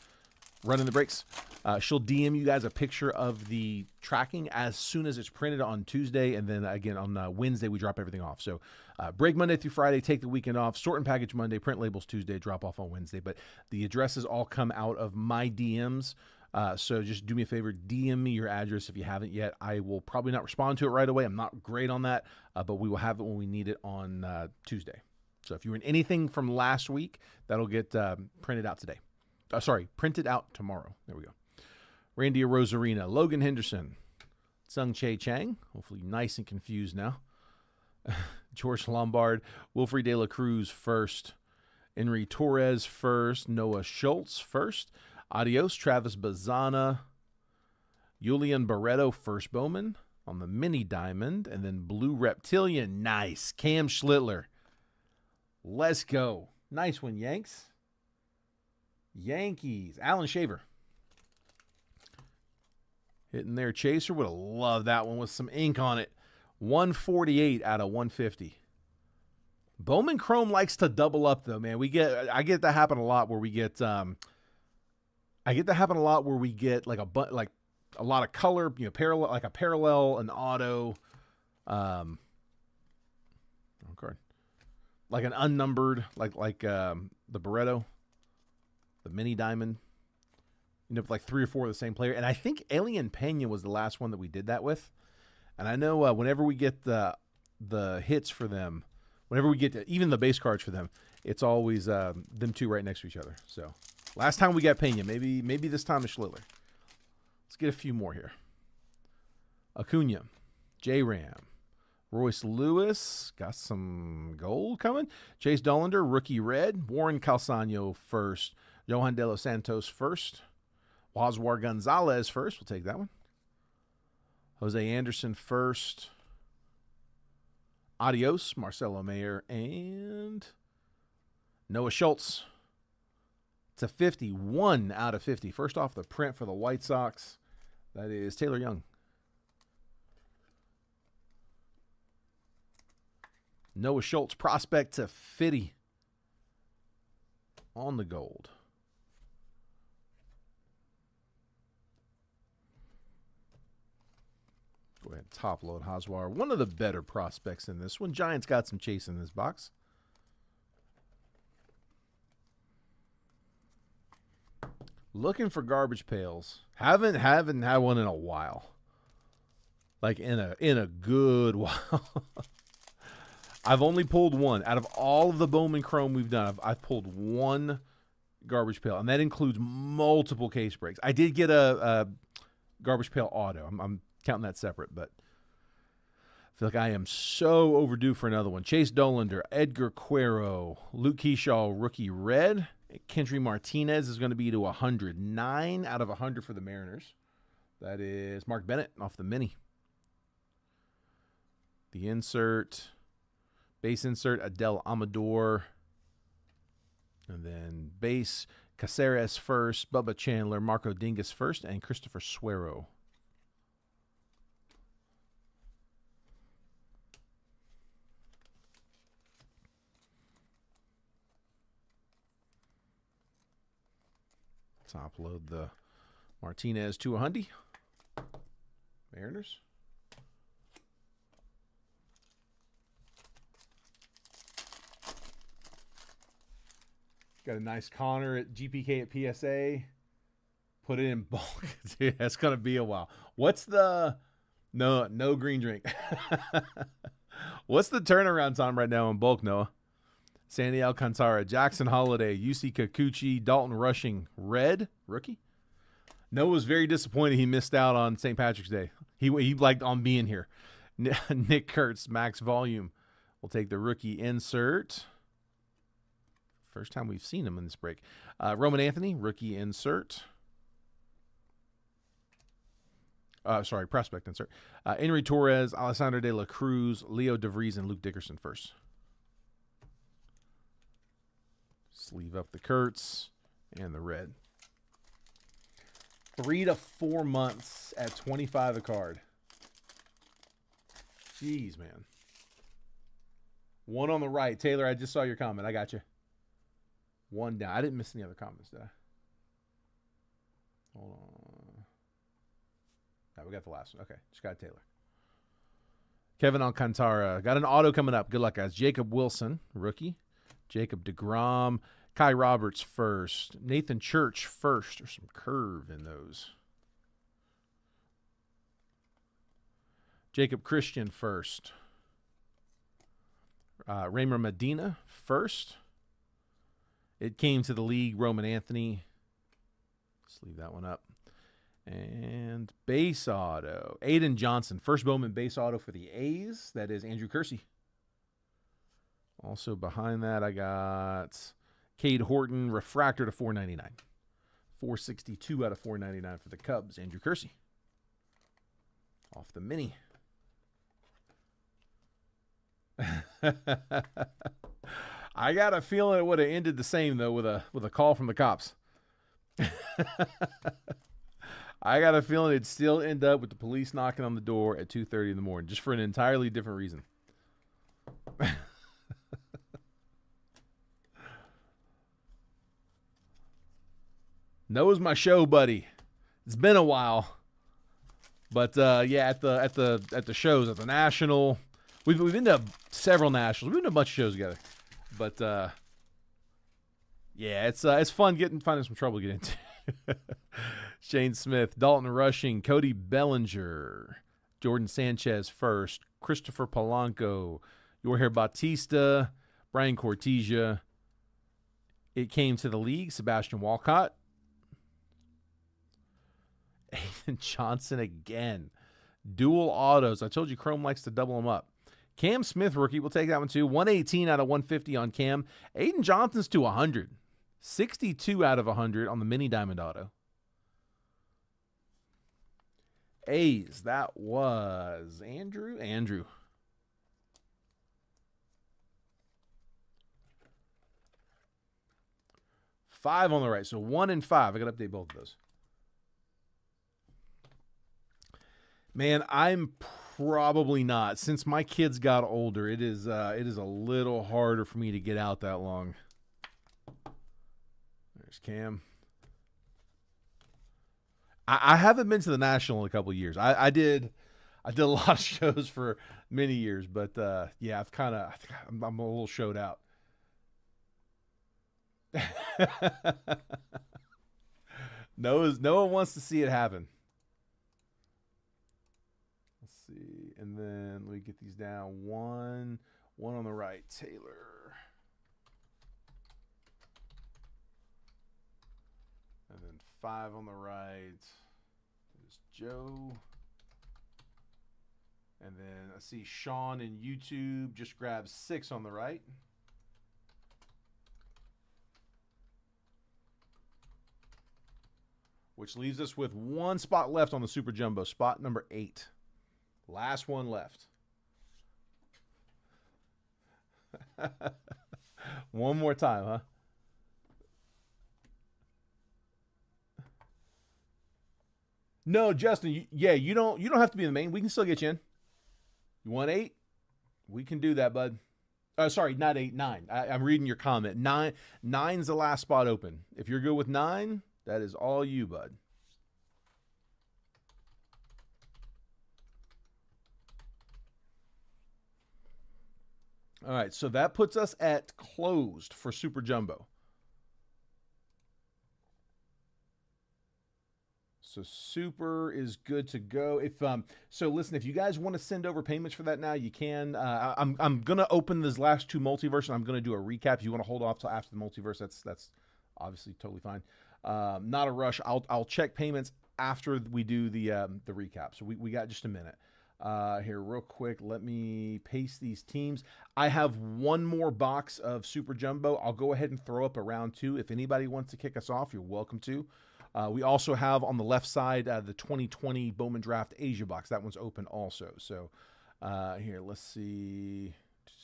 the breaks. She'll DM you guys a picture of the tracking as soon as it's printed on Tuesday, and then again on Wednesday we drop everything off. So break Monday through Friday, take the weekend off, sort and package Monday, print labels Tuesday, drop off on Wednesday. But the addresses all come out of my DMs. So just do me a favor, DM me your address if you haven't yet. I will probably not respond to it right away. I'm not great on that, but we will have it when we need it on Tuesday. So if you were in anything from last week, that'll get printed out today. Printed out tomorrow. There we go. Randy Rosarina, Logan Henderson, Tsung Che Chang, hopefully nice and confused now. George Lombard, Wilfred De La Cruz first, Henry Torres first, Noah Schultz first, Adios, Travis Bazana, Julian Barreto, first Bowman on the mini diamond, and then Blue Reptilian, nice. Cam Schlittler, let's go. Nice one, Yanks. Yankees, Alan Shaver. Hitting their chaser. Would have loved that one with some ink on it. 148 out of 150. Bowman Chrome likes to double up, though, man. I get that happen a lot where we get like a lot of color, parallel, like a parallel, an auto, card, like an unnumbered, like the Barreto, the mini diamond. End up like 3 or 4 of the same player, and I think Alien Pena was the last one that we did that with. And I know whenever we get the hits for them, whenever we get even the base cards for them, it's always them two right next to each other. So last time we got Pena, maybe this time is Schlittler. Let's get a few more here. Acuna, J-Ram, Royce Lewis, got some gold coming. Chase Dollander, rookie red. Warren Calzano first. Johan De Los Santos first. Wazwar Gonzalez first. We'll take that one. Jose Anderson first. Adios, Marcelo Mayer, and Noah Schultz. It's a 51 out of 50. First off the print for the White Sox. That is Taylor Young. Noah Schultz, prospect to 50 on the gold. Go ahead and top load Hoswar. One of the better prospects in this one. Giants got some chase in this box. Looking for garbage pails. Haven't had one in a while. Like in a good while. I've only pulled one. Out of all of the Bowman Chrome we've done, I've pulled one garbage pail, and that includes multiple case breaks. I did get a garbage pail auto. I'm counting that separate, but I feel like I am so overdue for another one. Chase Dollander, Edgar Cuero, Luke Keyshaw, rookie red. Kendry Martinez is going to be to 109 out of 100 for the Mariners. That is Mark Bennett off the mini. The insert, base insert, Adele Amador. And then base, Caceres first, Bubba Chandler, Marco Dingus first, and Christopher Suero. Top load the Martinez to 100. Mariners. Got a nice Connor at GPK at PSA. Put it in bulk. Dude, that's going to be a while. What's the... No green drink. What's the turnaround time right now in bulk, Noah? Sandy Alcantara, Jackson Holiday, UC Kikuchi, Dalton Rushing, red, rookie. Noah was very disappointed he missed out on St. Patrick's Day. He liked on being here. Nick Kurtz, max volume. We'll take the rookie insert. First time we've seen him in this break. Roman Anthony, rookie insert. Prospect insert. Henry Torres, Alessandro de la Cruz, Leo DeVries, and Luke Dickerson first. Sleeve up the Kurtz and the red. 3 to 4 months at 25 a card. Jeez, man. One on the right. Taylor, I just saw your comment. I got you. One down. I didn't miss any other comments, did I? Hold on. No, we got the last one. Okay, just got Taylor. Kevin Alcantara. Got an auto coming up. Good luck, guys. Jacob Wilson, rookie. Jacob DeGrom. Kai Roberts first. Nathan Church first. There's some curve in those. Jacob Christian first. Raymer Medina first. It came to the league, Roman Anthony. Let's leave that one up. And base auto. Aiden Johnson. First Bowman base auto for the A's. That is Andrew Kersey. Also behind that, I got Cade Horton, refractor to 499. 462 out of 499 for the Cubs, Andrew Kersey. Off the mini. I got a feeling it would have ended the same, though, with a call from the cops. I got a feeling it'd still end up with the police knocking on the door at 2:30 in the morning, just for an entirely different reason. Noah's my show buddy. It's been a while, but yeah, at the shows, at the National, we've been to several Nationals. We've been to a bunch of shows together, but yeah, it's fun finding some trouble to get into. Shane Smith, Dalton Rushing, Cody Bellinger, Jordan Sanchez first, Christopher Polanco, Jorge Bautista, Brian Cortesia. It came to the league, Sebastian Walcott. Aiden Johnson again. Dual autos. I told you Chrome likes to double them up. Cam Smith, rookie. We'll take that one too. 118 out of 150 on Cam. Aiden Johnson's to 100. 62 out of 100 on the mini diamond auto. A's, that was Andrew. Andrew. Five on the right, so 1 and 5. I got to update both of those. Man, I'm probably not. Since my kids got older, it is a little harder for me to get out that long. There's Cam. I haven't been to the National in a couple of years. I did a lot of shows for many years, but yeah, I'm a little showed out. Noah wants to see it happen. Let's see, and then we get these down. One on the right, Taylor, and then 5 on the right is Joe, and then I see Sean in YouTube just grabbed 6 on the right. Which leaves us with 1 spot left on the Super Jumbo, spot number 8. Last one left. One more time, huh? No, Justin, you don't have to be in the main. We can still get you in. You want 8? We can do that, bud. Sorry, not 8, 9. I'm reading your comment. 9's the last spot open. If you're good with 9, that is all you, bud. All right, so that puts us at closed for Super Jumbo. So Super is good to go. So listen, if you guys want to send over payments for that now, you can. I'm gonna open this last 2 multiverse, and I'm gonna do a recap. If you want to hold off till after the multiverse, that's obviously totally fine. Not a rush. I'll check payments after we do the recap. So we got just a minute. Here real quick. Let me paste these teams. I have 1 more box of Super Jumbo. I'll go ahead and throw up a round 2. If anybody wants to kick us off, you're welcome to. We also have on the left side the 2020 Bowman Draft Asia box. That one's open also. So here, let's see.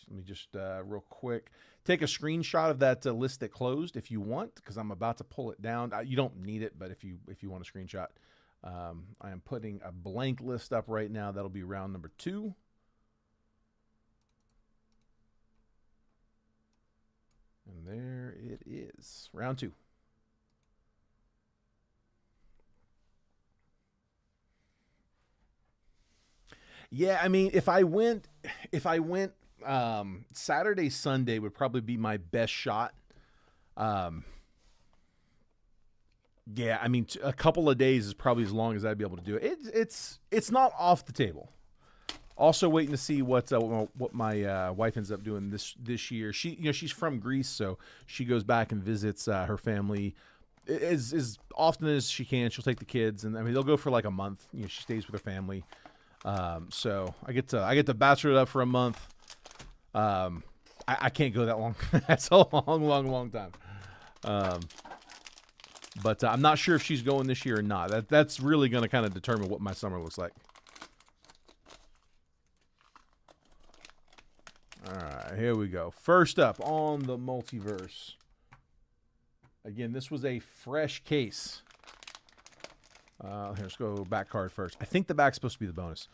Let me just real quick take a screenshot of that list that closed if you want, because I'm about to pull it down. You don't need it, but if you want a screenshot, I am putting a blank list up right now. That'll be round number 2. And there it is, round 2. Yeah, I mean, if I went Saturday, Sunday would probably be my best shot. Yeah, I mean, a couple of days is probably as long as I'd be able to do it. It's not off the table. Also waiting to see what my wife ends up doing this year. She's from Greece, so she goes back and visits her family as often as she can. She'll take the kids, and I mean they'll go for like a month. She stays with her family. So I get to bachelor it up for a month. I can't go that long. That's a long time. But I'm not sure if she's going this year or not. That's really going to kind of determine what my summer looks like. All right, here we go. First up on the multiverse. Again, this was a fresh case. Let's go back card first. I think the back's supposed to be the bonus.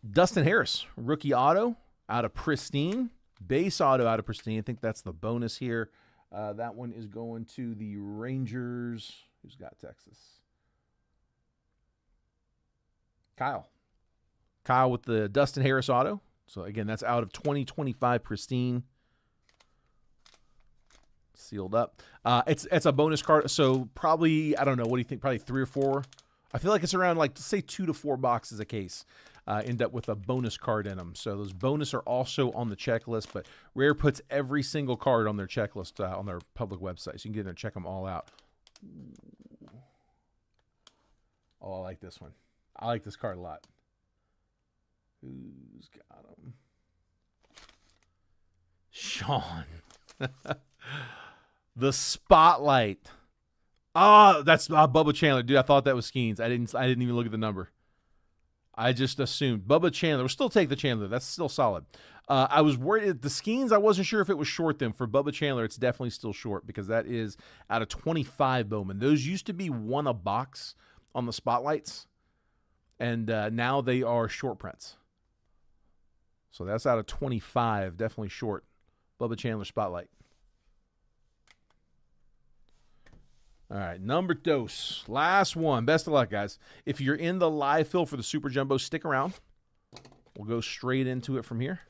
Dustin Harris, rookie auto out of Pristine. Base auto out of Pristine. I think that's the bonus here. That one is going to the Rangers. Who's got Texas? Kyle with the Dustin Harris auto. So, again, that's out of 2025 Pristine. Sealed up. It's a bonus card. So, probably, I don't know. What do you think? Probably 3 or 4? I feel like it's around, say 2 to 4 boxes a case. End up with a bonus card in them. So those bonus are also on the checklist, but Rare puts every single card on their checklist on their public website. So you can get in there and check them all out. Oh, I like this one. I like this card a lot. Who's got them? Sean. The Spotlight. Oh, that's Bubba Chandler. Dude, I thought that was Skeens. I didn't even look at the number. I just assumed. Bubba Chandler. We'll still take the Chandler. That's still solid. I was worried. The Skeens, I wasn't sure if it was short then. For Bubba Chandler, it's definitely still short because that is out of 25 Bowman. Those used to be one a box on the Spotlights, and now they are short prints. So that's out of 25. Definitely short. Bubba Chandler Spotlight. All right, number dos. Last one. Best of luck, guys. If you're in the live fill for the Super Jumbo, stick around. We'll go straight into it from here.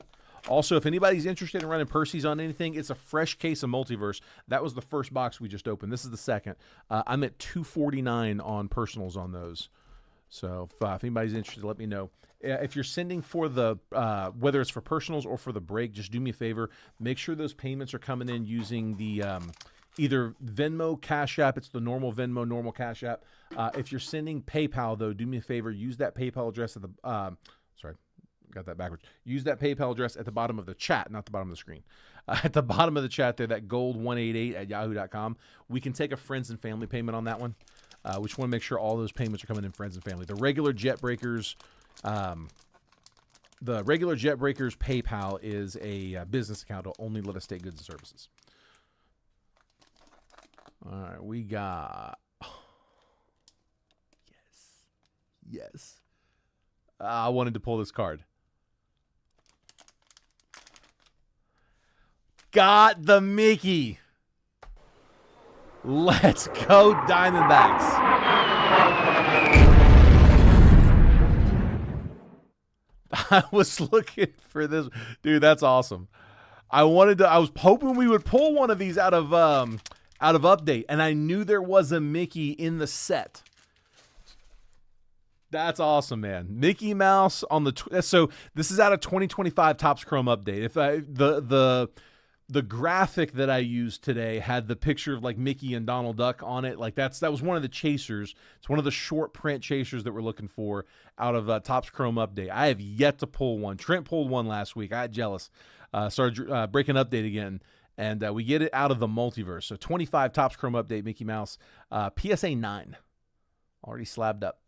Also, if anybody's interested in running Percy's on anything, it's a fresh case of Multiverse. That was the first box we just opened. This is the second. I'm at $249 on personals on those. So if anybody's interested, let me know. If you're sending for the, whether it's for personals or for the break, just do me a favor. Make sure those payments are coming in using the either Venmo, Cash App. It's the normal Venmo, normal Cash App. If you're sending PayPal, though, do me a favor. Use that PayPal address at the, sorry, got that backwards. Use that PayPal address at the bottom of the chat, not the bottom of the screen. At the bottom of the chat there, that gold188@yahoo.com. We can take a friends and family payment on that one. We just want to make sure all those payments are coming in friends and family. The regular Jet Breakers, PayPal is a business account. It'll only let us take goods and services. All right, we got. Yes. I wanted to pull this card. Got the Mickey. Let's go, Diamondbacks. I was looking for this. Dude, that's awesome. I was hoping we would pull one of these out of update, and I knew there was a Mickey in the set. That's awesome, man. Mickey Mouse on the so this is out of 2025 Topps Chrome update. If the graphic that I used today had the picture of like Mickey and Donald Duck on it. Like that was one of the chasers. It's one of the short print chasers that we're looking for out of Topps Chrome update. I have yet to pull one. Trent pulled one last week. I got jealous. Started breaking update again, and we get it out of the Multiverse. So 25 Topps Chrome update Mickey Mouse, PSA 9, already slabbed up.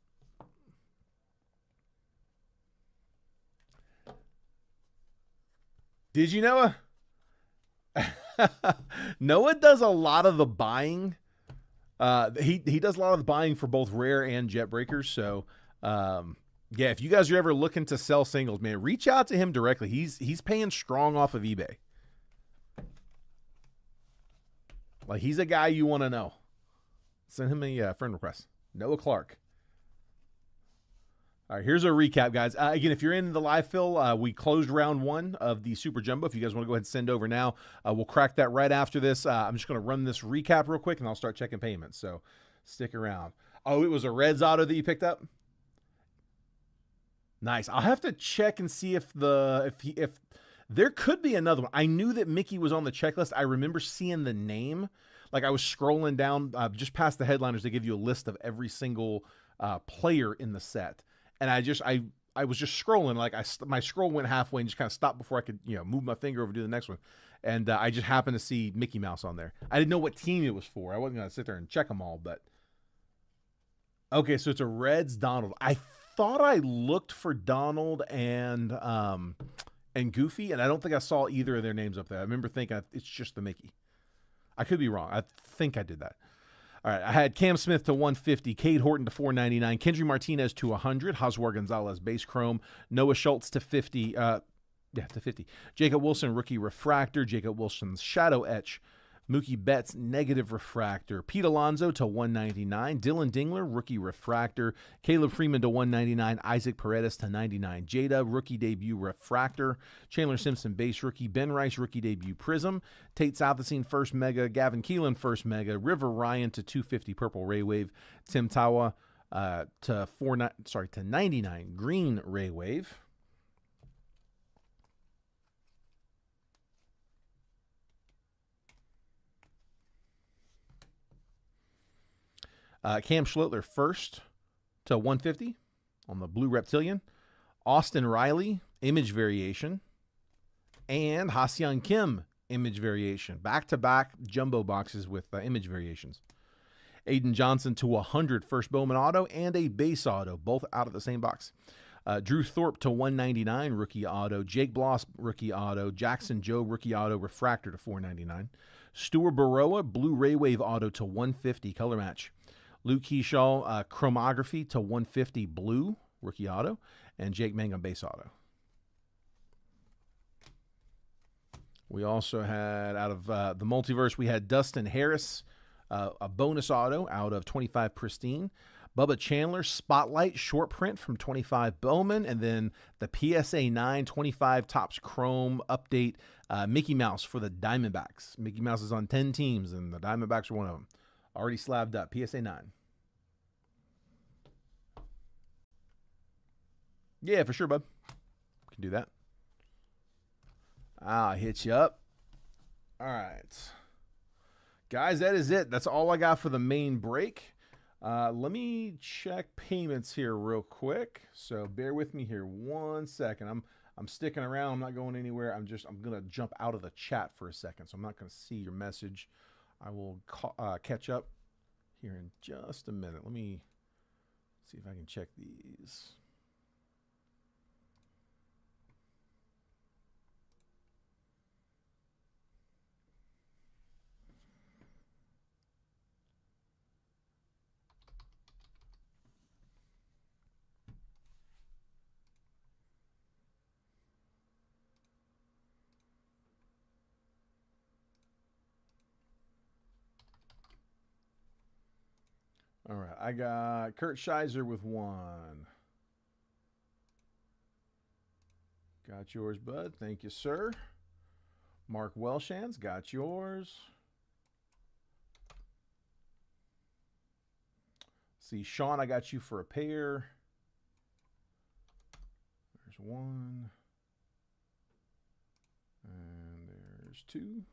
Did you, Noah? Noah does a lot of the buying. He does a lot of the buying for both rare and Jet Breakers. So, yeah, if you guys are ever looking to sell singles, man, reach out to him directly. He's paying strong off of eBay. Like, he's a guy you want to know. Send him a friend request. Noah Clark. All right, here's a recap, guys. Again, if you're in the live fill, we closed round one of the Super Jumbo. If you guys want to go ahead and send over now, we'll crack that right after this. I'm just going to run this recap real quick, and I'll start checking payments. So stick around. Oh, it was a Reds auto that you picked up? Nice. I'll have to check and see if there could be another one. I knew that Mickey was on the checklist. I remember seeing the name. Like, I was scrolling down just past the headliners. They give you a list of every single player in the set. And I was just scrolling, like my scroll went halfway and just kind of stopped before I could, move my finger over to the next one. And I just happened to see Mickey Mouse on there. I didn't know what team it was for. I wasn't going to sit there and check them all, but. Okay, so it's a Reds Donald. I thought I looked for Donald and Goofy, and I don't think I saw either of their names up there. I remember thinking it's just the Mickey. I could be wrong. I think I did that. All right, I had Cam Smith to 150, Cade Horton to 499, Kendry Martinez to 100, Hoswar Gonzalez base chrome, Noah Schultz to 50, to 50. Jacob Wilson rookie refractor, Jacob Wilson's shadow etch, Mookie Betts negative refractor, Pete Alonso to 199, Dylan Dingler rookie refractor, Caleb Freeman to 199, Isaac Paredes to 99, Jada rookie debut refractor, Chandler Simpson base rookie, Ben Rice rookie debut prism, Tate Southesine first mega, Gavin Keelan first mega, River Ryan to 250 purple Ray Wave, Tim Tawa to 99 green Ray Wave. Cam Schlittler first to 150 on the blue Reptilian. Austin Riley, image variation. And Ha-Seong Kim, image variation. Back-to-back jumbo boxes with image variations. Aiden Johnson to 100 first Bowman auto and a base auto, both out of the same box. Drew Thorpe to 199 rookie auto. Jake Bloss rookie auto. Jackson Joe rookie auto refractor to 499. Stuart Baroa blue Ray Wave auto to 150 color match. Luke Keyshaw chromography to 150 blue rookie auto. And Jake Mangum base auto. We also had, out of the multiverse, we had Dustin Harris, a bonus auto out of 25 pristine. Bubba Chandler, spotlight short print from 25 Bowman. And then the PSA 9 25 Topps Chrome update, Mickey Mouse for the Diamondbacks. Mickey Mouse is on 10 teams, and the Diamondbacks are one of them. Already slabbed up. PSA 9. Yeah, for sure, bud. Can do that. I'll hit you up. All right. Guys, that is it. That's all I got for the main break. Let me check payments here real quick. So bear with me here 1 second. I'm sticking around. I'm not going anywhere. I'm going to jump out of the chat for a second. So I'm not going to see your message. I will catch up here in just a minute. Let me see if I can check these. All right, I got Kurt Scheiser with 1. Got yours, bud. Thank you, sir. Mark Welshans, got yours. See, Sean, I got you for a pair. There's 1. And there's 2.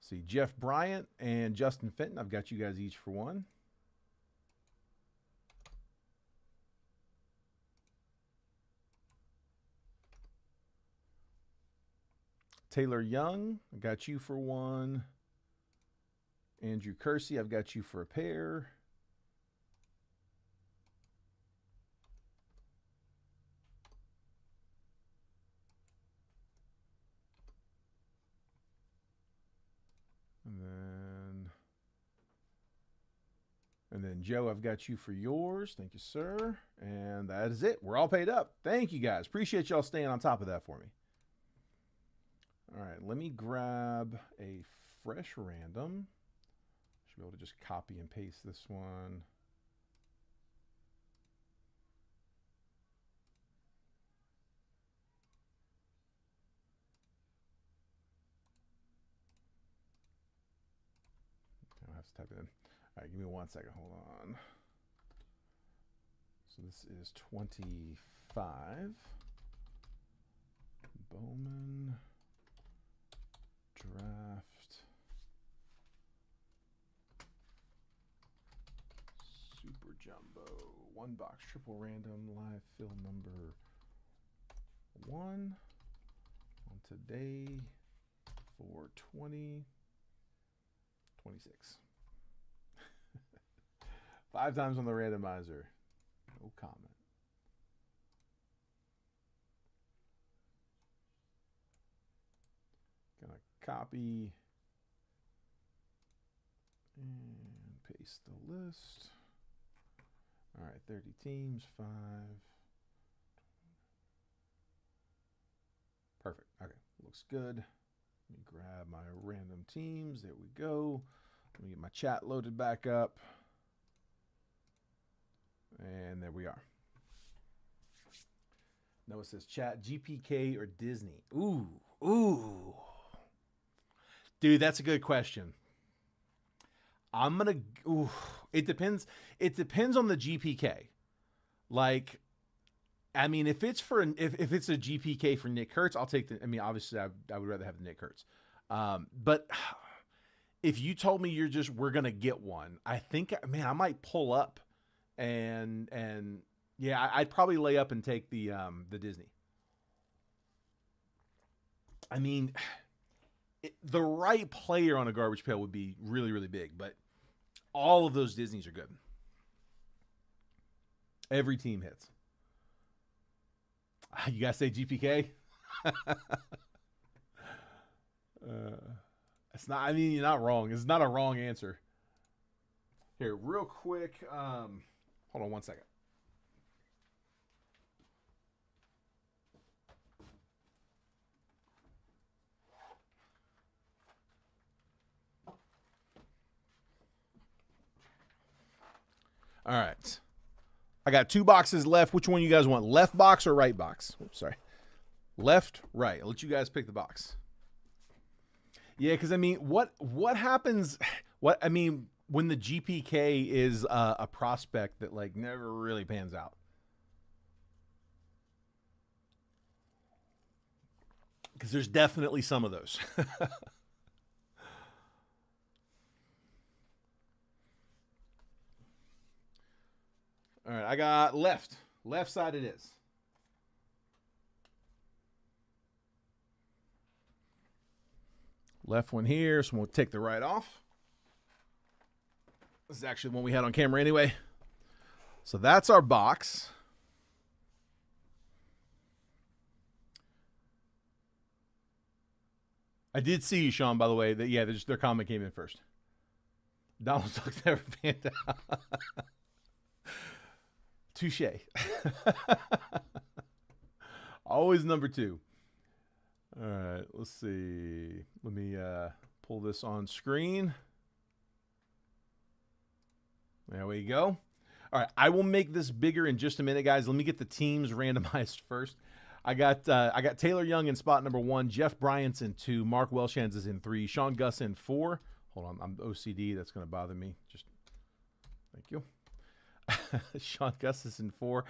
See, Jeff Bryant and Justin Fenton, I've got you guys each for 1. Taylor Young, I got you for 1. Andrew Kersey, I've got you for a pair. And then Joe, I've got you for yours. Thank you, sir. And that is it. We're all paid up. Thank you, guys. Appreciate y'all staying on top of that for me. All right, let me grab a fresh random. Should be able to just copy and paste this one. I'll have to type it in. All right, give me 1 second. Hold on. So this is 25. Bowman draft super jumbo 1 box triple random live fill number 1 on today for 2026. 5 times on the randomizer. No comment. Gonna copy and paste the list. All right, 30 teams, 5. Perfect. Okay, looks good. Let me grab my random teams. There we go. Let me get my chat loaded back up. And there we are. Noah says, chat, GPK or Disney? Ooh. Dude, that's a good question. It depends. It depends on the GPK. Like, I mean, if it's a GPK for Nick Kurtz, I'll take obviously I would rather have the Nick Kurtz. But if you told me we're going to get one, I think, man, I might pull up and Yeah, I'd probably lay up and take the Disney. I mean, the right player on a garbage pail would be really, really big, but all of those Disneys are good. Every team hits. You gotta say GPK. It's not. I mean, you're not wrong. It's not a wrong answer. Here, real quick. Hold on one second. All right. I got 2 boxes left. Which one you guys want? Left box or right box? Oops, sorry. Left, right. I'll let you guys pick the box. Yeah, because I mean, what happens? When the GPK is a prospect that like never really pans out. Because there's definitely some of those. All right, I got left. Left side it is. Left one here, so we'll take the right off. This is actually the one we had on camera anyway. So that's our box. I did see, Sean, by the way, that, yeah, their comment came in first. Donald Duck's never panned out. Touche. Always number 2. All right, let's see. Let me pull this on screen. There we go. All right, I will make this bigger in just a minute, guys. Let me get the teams randomized first. I got Taylor Young in spot number 1, Jeff Bryant's in 2, Mark Welshans is in 3, Sean Gus in 4. Hold on, I'm OCD. That's going to bother me. Just thank you. Sean Gus is in 4.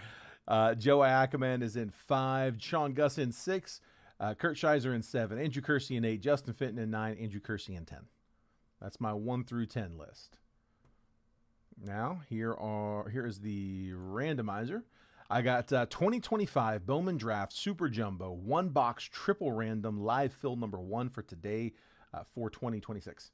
Joe Ackerman is in 5. Sean Gus in 6. Kurt Scheiser in 7. Andrew Kersey in 8. Justin Fenton in 9. Andrew Kersey in 10. That's my 1 through 10 list. Now, here is the randomizer. I got 2025 Bowman Draft Super Jumbo 1 box triple random live fill number 1 for today for 2026.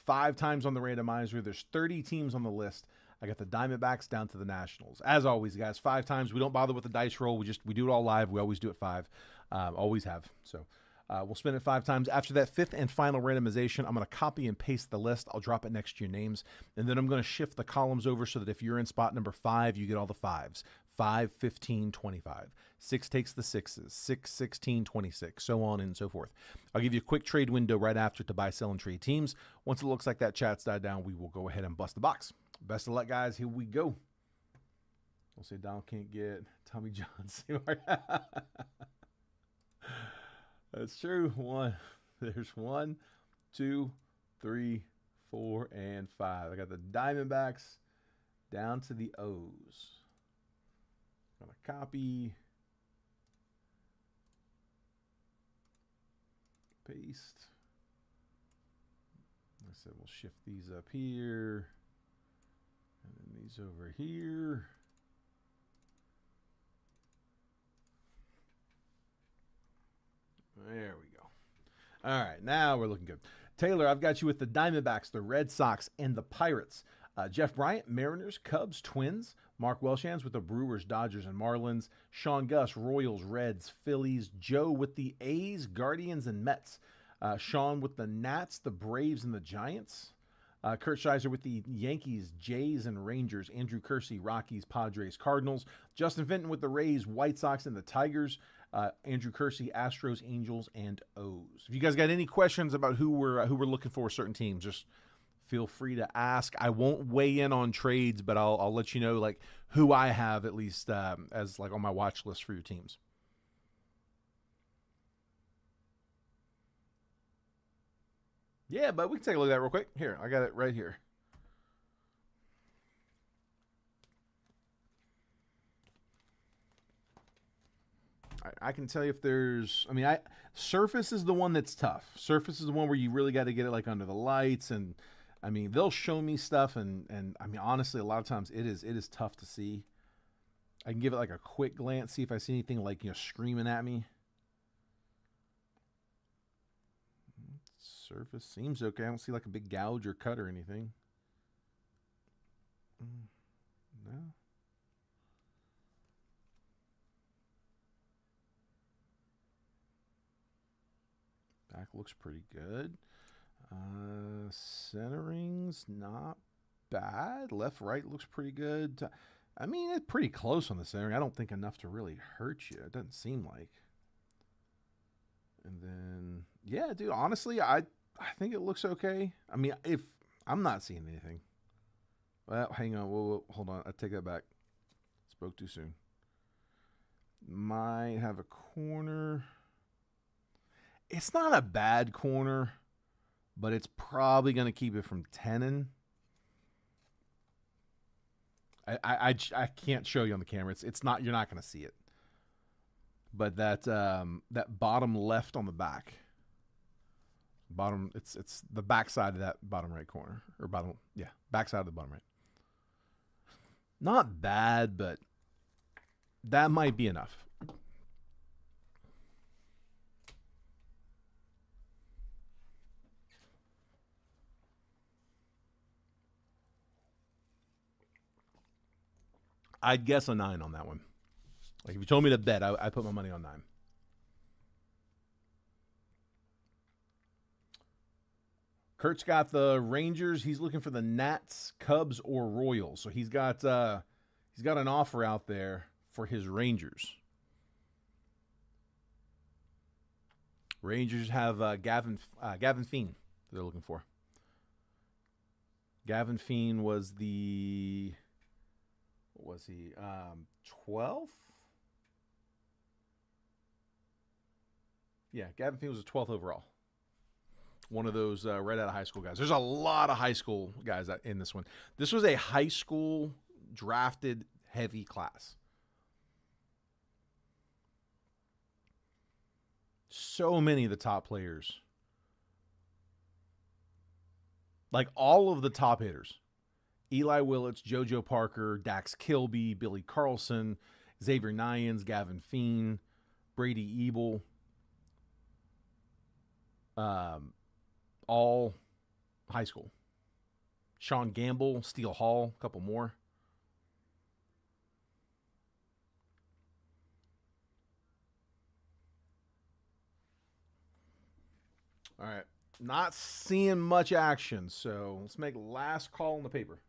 5 times on the randomizer. There's 30 teams on the list. I got the Diamondbacks down to the Nationals. As always, guys, 5 times. We don't bother with the dice roll. We do it all live. We always do it 5. Always have. So we'll spin it 5 times. After that 5th and final randomization, I'm going to copy and paste the list. I'll drop it next to your names. And then I'm going to shift the columns over so that if you're in spot number 5, you get all the 5s. 5, 15, 25. 6 takes the 6s. 6, 16, 26. So on and so forth. I'll give you a quick trade window right after to buy, sell, and trade teams. Once it looks like that chat's died down, we will go ahead and bust the box. Best of luck, guys. Here we go. We'll say Donald can't get Tommy John. That's true. There's 1, 2, 3, 4, and 5. I got the Diamondbacks down to the O's. I'm going to copy. Paste. Like I said, we'll shift these up here. And then these over here. There we go. All right, now we're looking good. Taylor, I've got you with the Diamondbacks, the Red Sox, and the Pirates. Jeff Bryant, Mariners, Cubs, Twins. Mark Welshans with the Brewers, Dodgers, and Marlins. Sean Gus, Royals, Reds, Phillies. Joe with the A's, Guardians, and Mets. Sean with the Nats, the Braves, and the Giants. Kurt Scheiser with the Yankees, Jays, and Rangers. Andrew Kersey, Rockies, Padres, Cardinals. Justin Fenton with the Rays, White Sox, and the Tigers. Andrew Kersey, Astros, Angels, and O's. If you guys got any questions about who we're looking for certain teams, just feel free to ask. I won't weigh in on trades, but I'll let you know like who I have at least as like on my watch list for your teams. Yeah, but we can take a look at that real quick. Here, I got it right here. I can tell you if there's, Surface is the one that's tough. Surface is the one where you really got to get it like under the lights, and they'll show me stuff, and honestly, a lot of times it is tough to see. I can give it like a quick glance, see if I see anything like, you know, screaming at me. Surface seems okay. I don't see like a big gouge or cut or anything. No. Back looks pretty good. Centering's not bad. Left, right looks pretty good. I mean, it's pretty close on the centering. I don't think enough to really hurt you. It doesn't seem like. And then, yeah, dude, honestly, I think it looks okay. I mean, if I'm not seeing anything. Well, hang on. Whoa, hold on. I take that back. Spoke too soon. Might have a corner. It's not a bad corner, but it's probably going to keep it from tenning. I can't show you on the camera. It's not, you're not going to see it. But that that bottom left on the back. Bottom, it's the back side of that bottom right corner, or bottom, yeah, back side of the bottom right. Not bad, but that might be enough. I'd guess a 9 on that one. Like if you told me to bet, I put my money on 9. Kurt's got the Rangers. He's looking for the Nats, Cubs, or Royals. So he's got an offer out there for his Rangers. Rangers have Gavin Fein they're looking for. Gavin Fein was the, what was he? 12th? Yeah, Gavin Fein was the 12th overall. One of those right out of high school guys. There's a lot of high school guys in this one. This was a high school drafted heavy class. So many of the top players. Like all of the top hitters. Eli Willits, JoJo Parker, Dax Kilby, Billy Carlson, Xavier Nyans, Gavin Fein, Brady Ebel. All high school. Sean Gamble, Steele Hall, a couple more. All right. Not seeing much action, so let's make last call on the paper.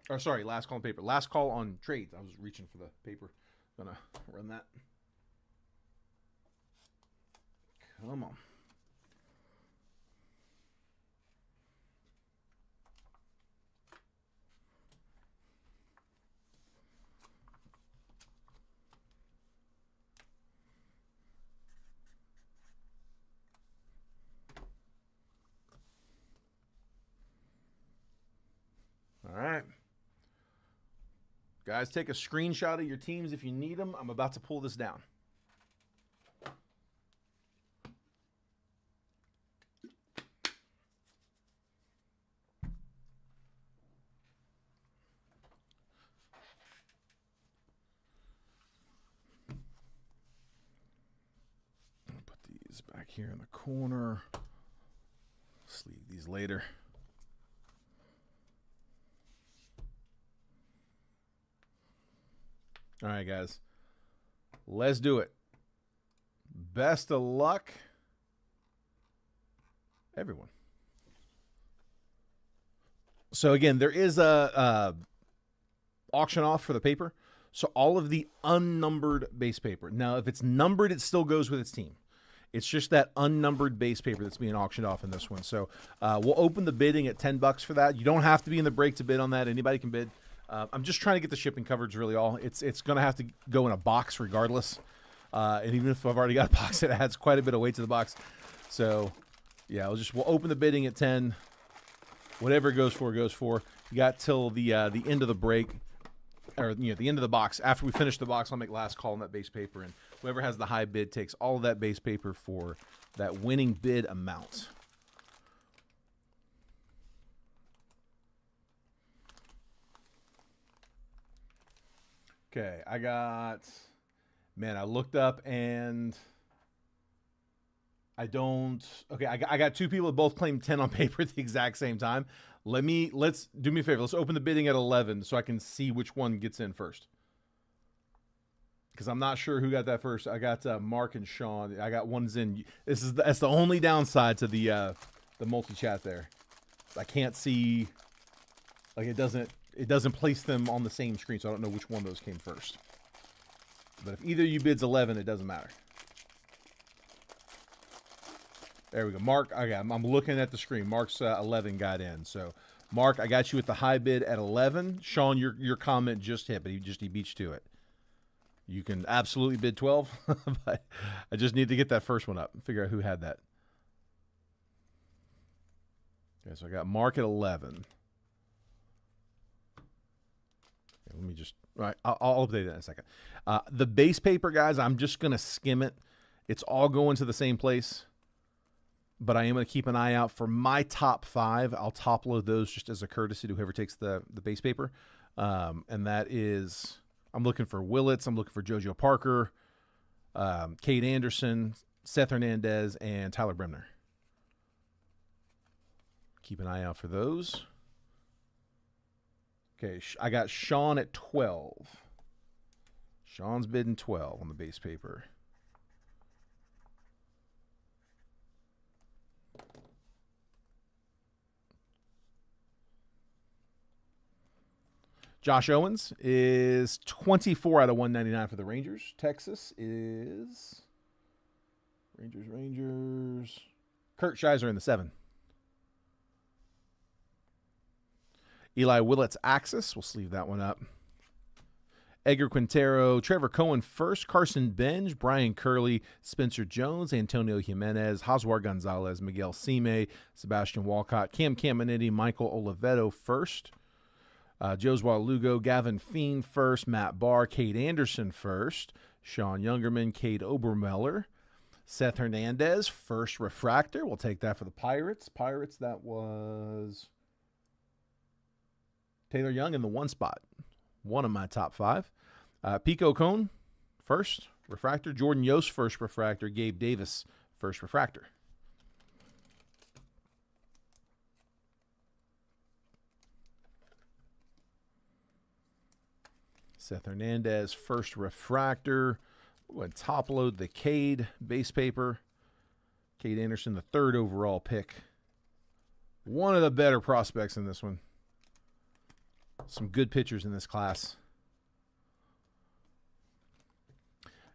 Or sorry, last call on paper. Last call on trades. I was reaching for the paper. Gonna run that. Come on. All right. Guys, take a screenshot of your teams if you need them. I'm about to pull this down. I'll put these back here in the corner. Sleeve these later. All right, guys. Let's do it. Best of luck, everyone. So again, there is a auction off for the paper. So all of the unnumbered base paper. Now, if it's numbered, it still goes with its team. It's just that unnumbered base paper that's being auctioned off in this one. So we'll open the bidding at $10 for that. You don't have to be in the break to bid on that. Anybody can bid. I'm just trying to get the shipping coverage really all. It's going to have to go in a box regardless. And even if I've already got a box, it adds quite a bit of weight to the box. So, yeah, we'll open the bidding at 10. Whatever it goes for, goes for. You got till the end of the break, or the end of the box. After we finish the box, I'll make last call on that base paper, and whoever has the high bid takes all of that base paper for that winning bid amount. Okay, I got, man, I looked up and I don't, okay, I got two people that both claimed 10 on paper at the exact same time. Let's do me a favor. Let's open the bidding at 11 so I can see which one gets in first. Because I'm not sure who got that first. I got Mark and Sean. I got ones in. That's the only downside to the multi-chat there. I can't see, like it doesn't place them on the same screen, so I don't know which one of those came first. But if either of you bids 11, it doesn't matter. There we go. Mark, okay, I'm looking at the screen. Mark's 11 got in. So, Mark, I got you with the high bid at 11. Sean, your comment just hit, but he beat you to it. You can absolutely bid 12, but I just need to get that first one up and figure out who had that. Okay, so I got Mark at 11. Okay, let me just, all right, I'll update that in a second. The base paper, guys, I'm just going to skim it. It's all going to the same place, but I am going to keep an eye out for my top 5. I'll top load those just as a courtesy to whoever takes the base paper. And that is, I'm looking for Willits. I'm looking for JoJo Parker, Cade Anderson, Seth Hernandez, and Tyler Bremner. Keep an eye out for those. Okay, I got Sean at 12. Sean's bidding 12 on the base paper. Josh Owens is 24 out of 199 for the Rangers. Texas is Rangers. Kurt Scheiser in the 7. Eli Willits Axis. We'll sleeve that one up. Edgar Quintero, Trevor Cohen first, Carson Benj, Brian Curley, Spencer Jones, Antonio Jimenez, Joswar Gonzalez, Miguel Sime, Sebastian Walcott, Cam Caminiti, Michael Oliveto first. Josua Lugo, Gavin Feen first, Matt Barr, Cade Anderson first, Sean Youngerman, Cade Obermeller, Seth Hernandez, first refractor. We'll take that for the Pirates. That was Taylor Young in the 1 spot. One of my top 5. Pico Cone, first refractor. Jordan Yost, first refractor. Gabe Davis, first refractor. Seth Hernandez, first refractor. We're going to top load the Cade base paper. Cade Anderson, the 3rd overall pick. One of the better prospects in this one. Some good pitchers in this class.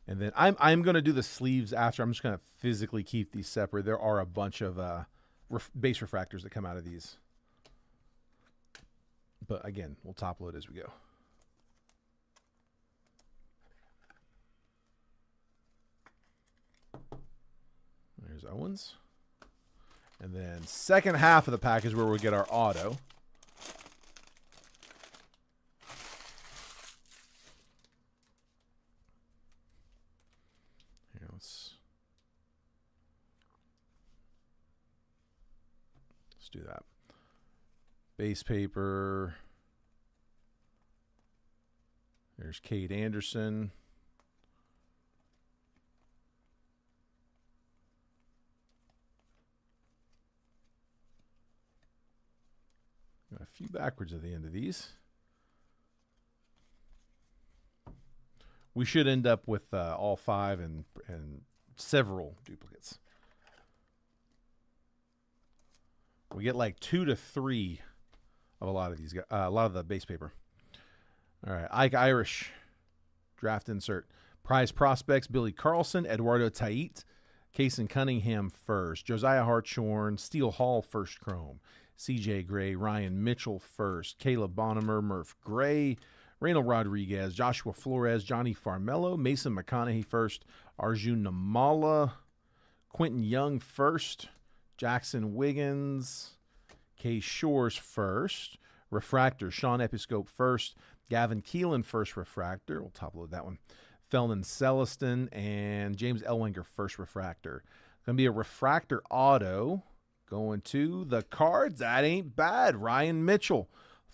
And then I'm going to do the sleeves after. I'm just going to physically keep these separate. There are a bunch of base refractors that come out of these. But again, we'll top load as we go. There's Owens. And then second half of the pack is where we'll get our auto. Here, let's do that. Base paper. There's Cade Anderson. Got a few backwards at the end of these. We should end up with all 5 and several duplicates. We get like 2 to 3 of a lot of these, a lot of the base paper. All right, Ike Irish, draft insert. Prize prospects: Billy Carlson, Eduardo Tait, Kason Cunningham first, Josiah Hartshorn, Steele Hall first chrome, C.J. Gray, Ryan Mitchell first, Caleb Bonnemer, Murph Gray, Reynold Rodriguez, Joshua Flores, Johnny Farmello, Mason McConaughey first, Arjun Namala, Quentin Young first, Jackson Wiggins, Kay Shores first, refractor, Sean Episcope first, Gavin Keelan first refractor, we'll top load that one, Felton Celestin, and James Elwanger first refractor. Going to be a refractor auto going to the Cards. That ain't bad. Ryan Mitchell,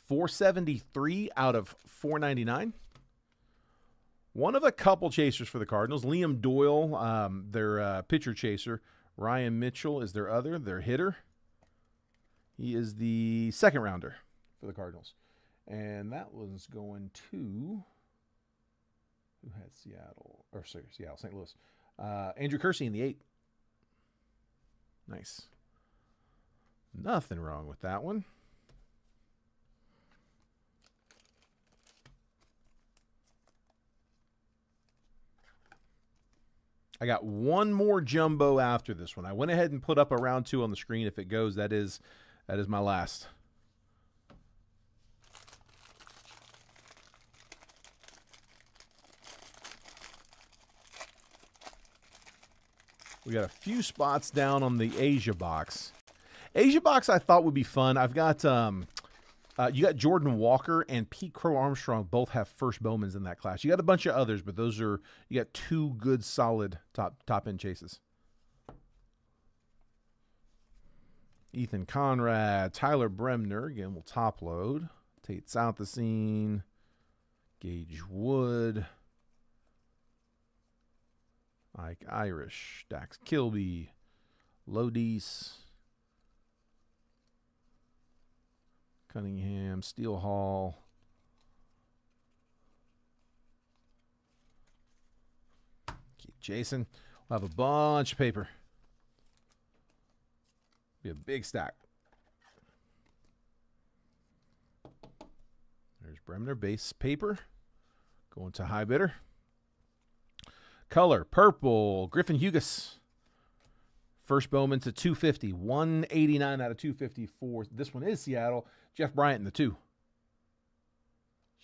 473 out of 499. One of a couple chasers for the Cardinals. Liam Doyle, their pitcher chaser. Ryan Mitchell is their hitter. He is the second rounder for the Cardinals. And that was going to, who had Seattle? Or sorry, Seattle, St. Louis. Andrew Kersey in the 8. Nice. Nothing wrong with that one. I got one more jumbo after this one. I went ahead and put up a round 2 on the screen. If it goes, that is my last. We got a few spots down on the Asia box. Asia box I thought would be fun. I've got you got Jordan Walker and Pete Crow Armstrong both have first Bowmans in that class. You got a bunch of others, but those are, you got 2 good solid top end chases. Ethan Conrad, Tyler Bremner, again we'll top load. Tate Southesine, Gage Wood, Ike Irish, Dax Kilby, Lodis, Cunningham, Steele Hall, keep chasing. We'll have a bunch of paper. Be a big stack. There's Bremner, base paper. Going to high bidder. Color, purple, Griffin Hugas. First Bowman to 250. 189 out of 254. This one is Seattle. Jeff Bryant in the 2.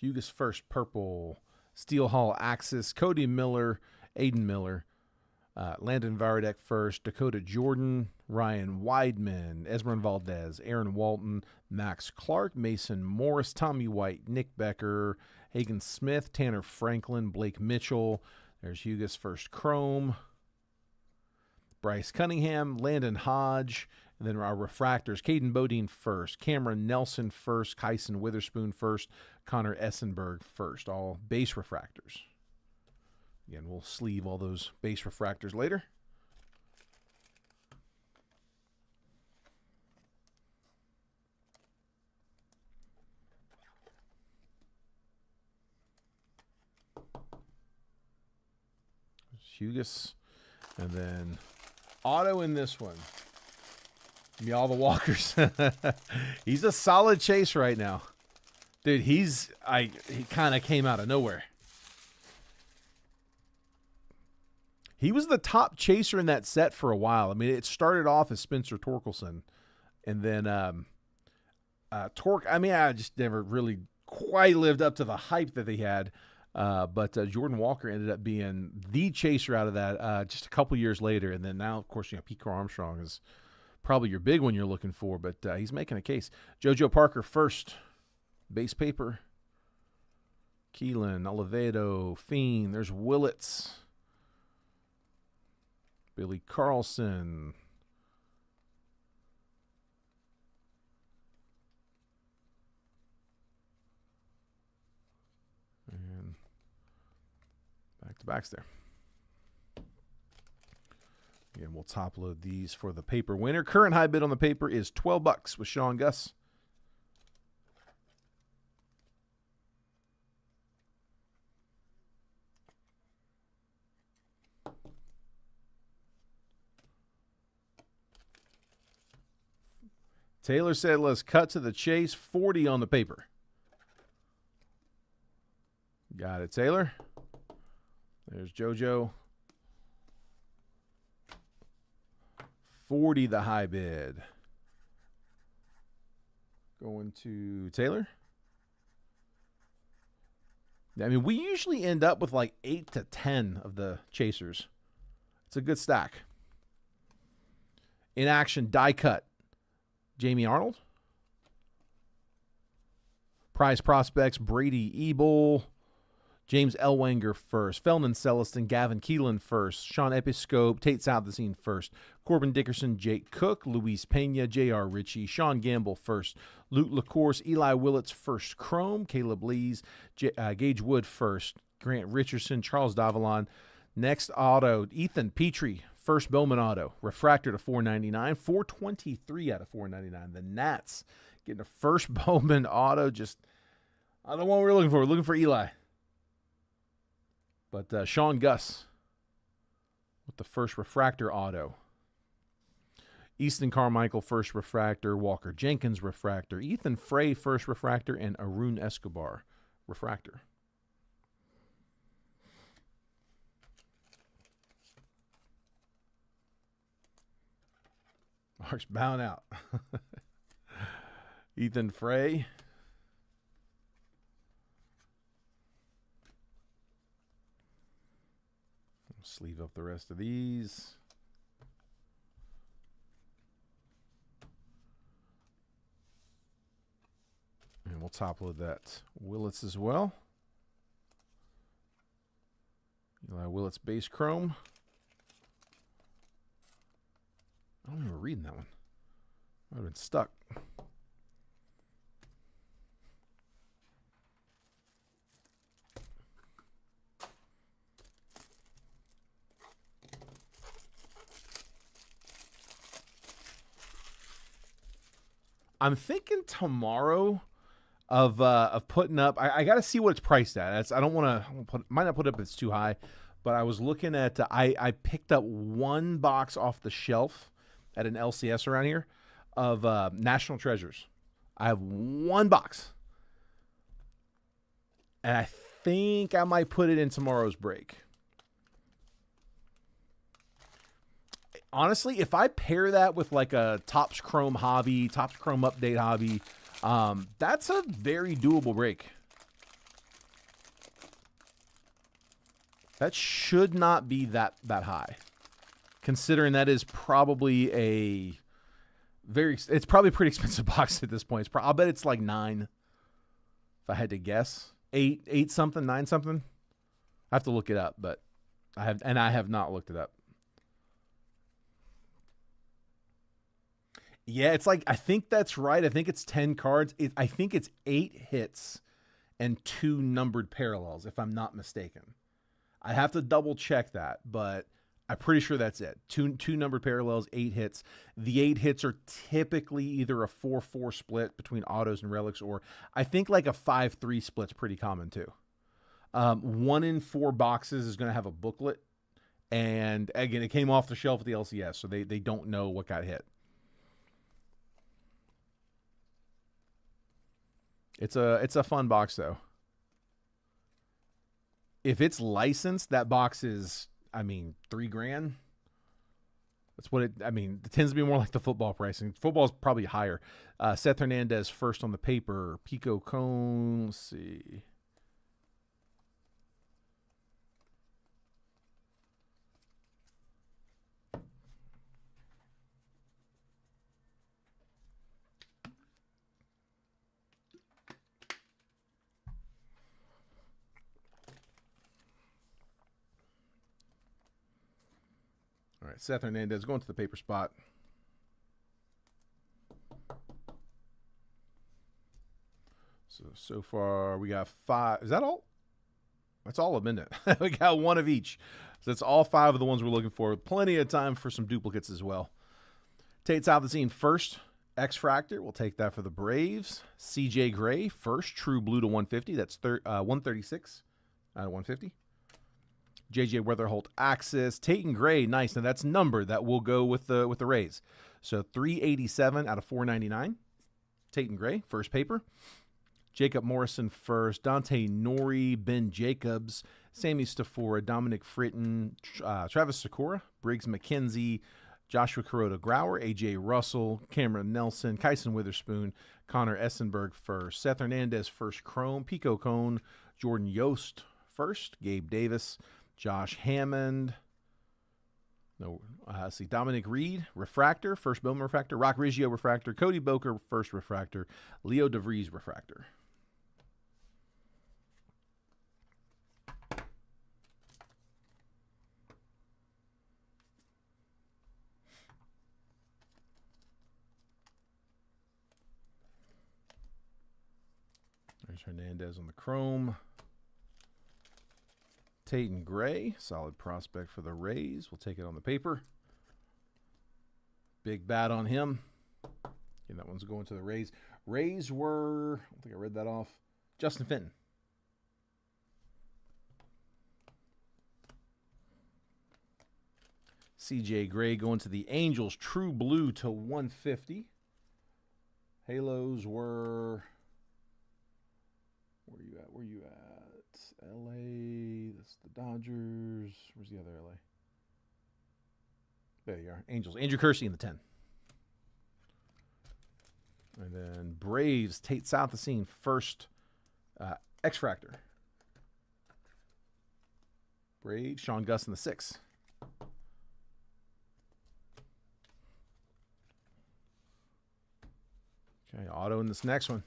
Hugas first, purple. Steele Hall, Axis. Cody Miller, Aiden Miller. Landon Varadek first. Dakota Jordan. Ryan Weidman. Esmeralda Valdez. Aaron Walton. Max Clark. Mason Morris. Tommy White. Nick Becker. Hagen Smith. Tanner Franklin. Blake Mitchell. There's Hugas first chrome. Bryce Cunningham, Landon Hodge, and then our refractors, Caden Bodine first, Cameron Nelson first, Kyson Witherspoon first, Connor Essenberg first, all base refractors. Again, we'll sleeve all those base refractors later. Hugas, and then auto in this one. Give me all the walkers. He's a solid chase right now. Dude, he kind of came out of nowhere. He was the top chaser in that set for a while. I mean, it started off as Spencer Torkelson, and then Torque, I mean, I just never really quite lived up to the hype that they had. But Jordan Walker ended up being the chaser out of that just a couple years later. And then now, of course, you know, Pete Crow Armstrong is probably your big one you're looking for, but he's making a case. JoJo Parker first, base paper. Keelan, Olivedo, Fiend. There's Willits. Billy Carlson. And back to backs there. Again, we'll top load these for the paper winner. Current high bid on the paper is $12 with Sean Gus. Taylor said, let's cut to the chase. 40 on the paper. Got it, Taylor. There's JoJo. 40 the high bid. Going to Taylor. I mean, we usually end up with like 8 to 10 of the chasers. It's a good stack. In action, die cut. Jamie Arnold. Prize prospects, Brady Ebel. James Elwanger first. Feldman Celestin, Gavin Keelan first. Sean Episcope, Tate Southesine first. Corbin Dickerson, Jake Cook, Luis Pena, J.R. Ritchie, Sean Gamble first. Luke LaCourse, Eli Willits first chrome. Caleb Lees, Gage Wood first. Grant Richardson, Charles Davalon. Next auto, Ethan Petrie, first Bowman auto, refractor to 499, 423 out of 499. The Nats getting a first Bowman auto. Just, I don't know what we're looking for. We're looking for Eli. But Sean Gus with the first refractor auto. Easton Carmichael, first refractor. Walker Jenkins, refractor. Ethan Frey, first refractor. And Arun Escobar, refractor. Mark's bowing out. Ethan Frey. Sleeve up the rest of these. And we'll top load that Willits as well. Eli Willits base chrome. I don't remember reading that one. Might have been stuck. I'm thinking tomorrow of putting up. I got to see what it's priced at. I don't want to might not put it up if it's too high, but I was looking at. I picked up one box off the shelf at an LCS around here of National Treasures. I have one box, and I think I might put it in tomorrow's break. Honestly, if I pair that with like a Topps Chrome hobby, Topps Chrome update hobby, that's a very doable break. That should not be that high, considering that is probably it's probably a pretty expensive box at this point. I'll bet it's like 9, if I had to guess. 8 something, 9 something. I have to look it up, but I have not looked it up. Yeah, it's like, I think that's right. I think it's 10 cards. I think it's 8 hits and 2 numbered parallels, if I'm not mistaken. I have to double check that, but I'm pretty sure that's it. Two numbered parallels, 8 hits. The 8 hits are typically either a 4-4 split between autos and relics, or I think like a 5-3 split's pretty common too. 1 in 4 boxes is going to have a booklet. And again, it came off the shelf at the LCS, so they don't know what got hit. It's a fun box though. If it's licensed, that box is, I mean, $3,000. That's what it tends to be more like the football pricing. Football is probably higher. Seth Hernandez first on the paper. Pico Cone, let's see. All right, Seth Hernandez going to the paper spot. So far we got 5. Is that all? That's all of them, isn't it? We got 1 of each. So that's all 5 of the ones we're looking for. Plenty of time for some duplicates as well. Tate Salvatine first. X-Fractor, we'll take that for the Braves. CJ Gray first. True Blue to 150. That's 136 out of 150. JJ Weatherholt Axis. Tate Gray, nice. Now that's numbered. That will go with the Rays. So 387 out of 499. Tate Gray, first paper. Jacob Morrison first. Dante Nori, Ben Jacobs, Sammy Stafora, Dominic Fritton, Travis Sakura, Briggs McKenzie, Joshua Kuroda Grauer, AJ Russell, Cameron Nelson, Kyson Witherspoon, Connor Essenberg first. Seth Hernandez first chrome. Pico Cone, Jordan Yost first. Gabe Davis, Josh Hammond. Let's see. Dominic Reed, refractor, first Bowman refractor. Rock Riggio, refractor. Cody Boker, first refractor. Leo DeVries, refractor. There's Hernandez on the chrome. Tatum Gray, solid prospect for the Rays. We'll take it on the paper. Big bat on him. And that one's going to the Rays. Rays were, I don't think I read that off, Justin Fenton. CJ Gray going to the Angels. True Blue to 150. Halos were, where you at? LA, that's the Dodgers. Where's the other LA? There you are. Angels. Andrew Kersey in the 10. And then Braves, Tate Southacene, first X-Fractor. Braves, Sean Gus in the 6. Okay, auto in this next one.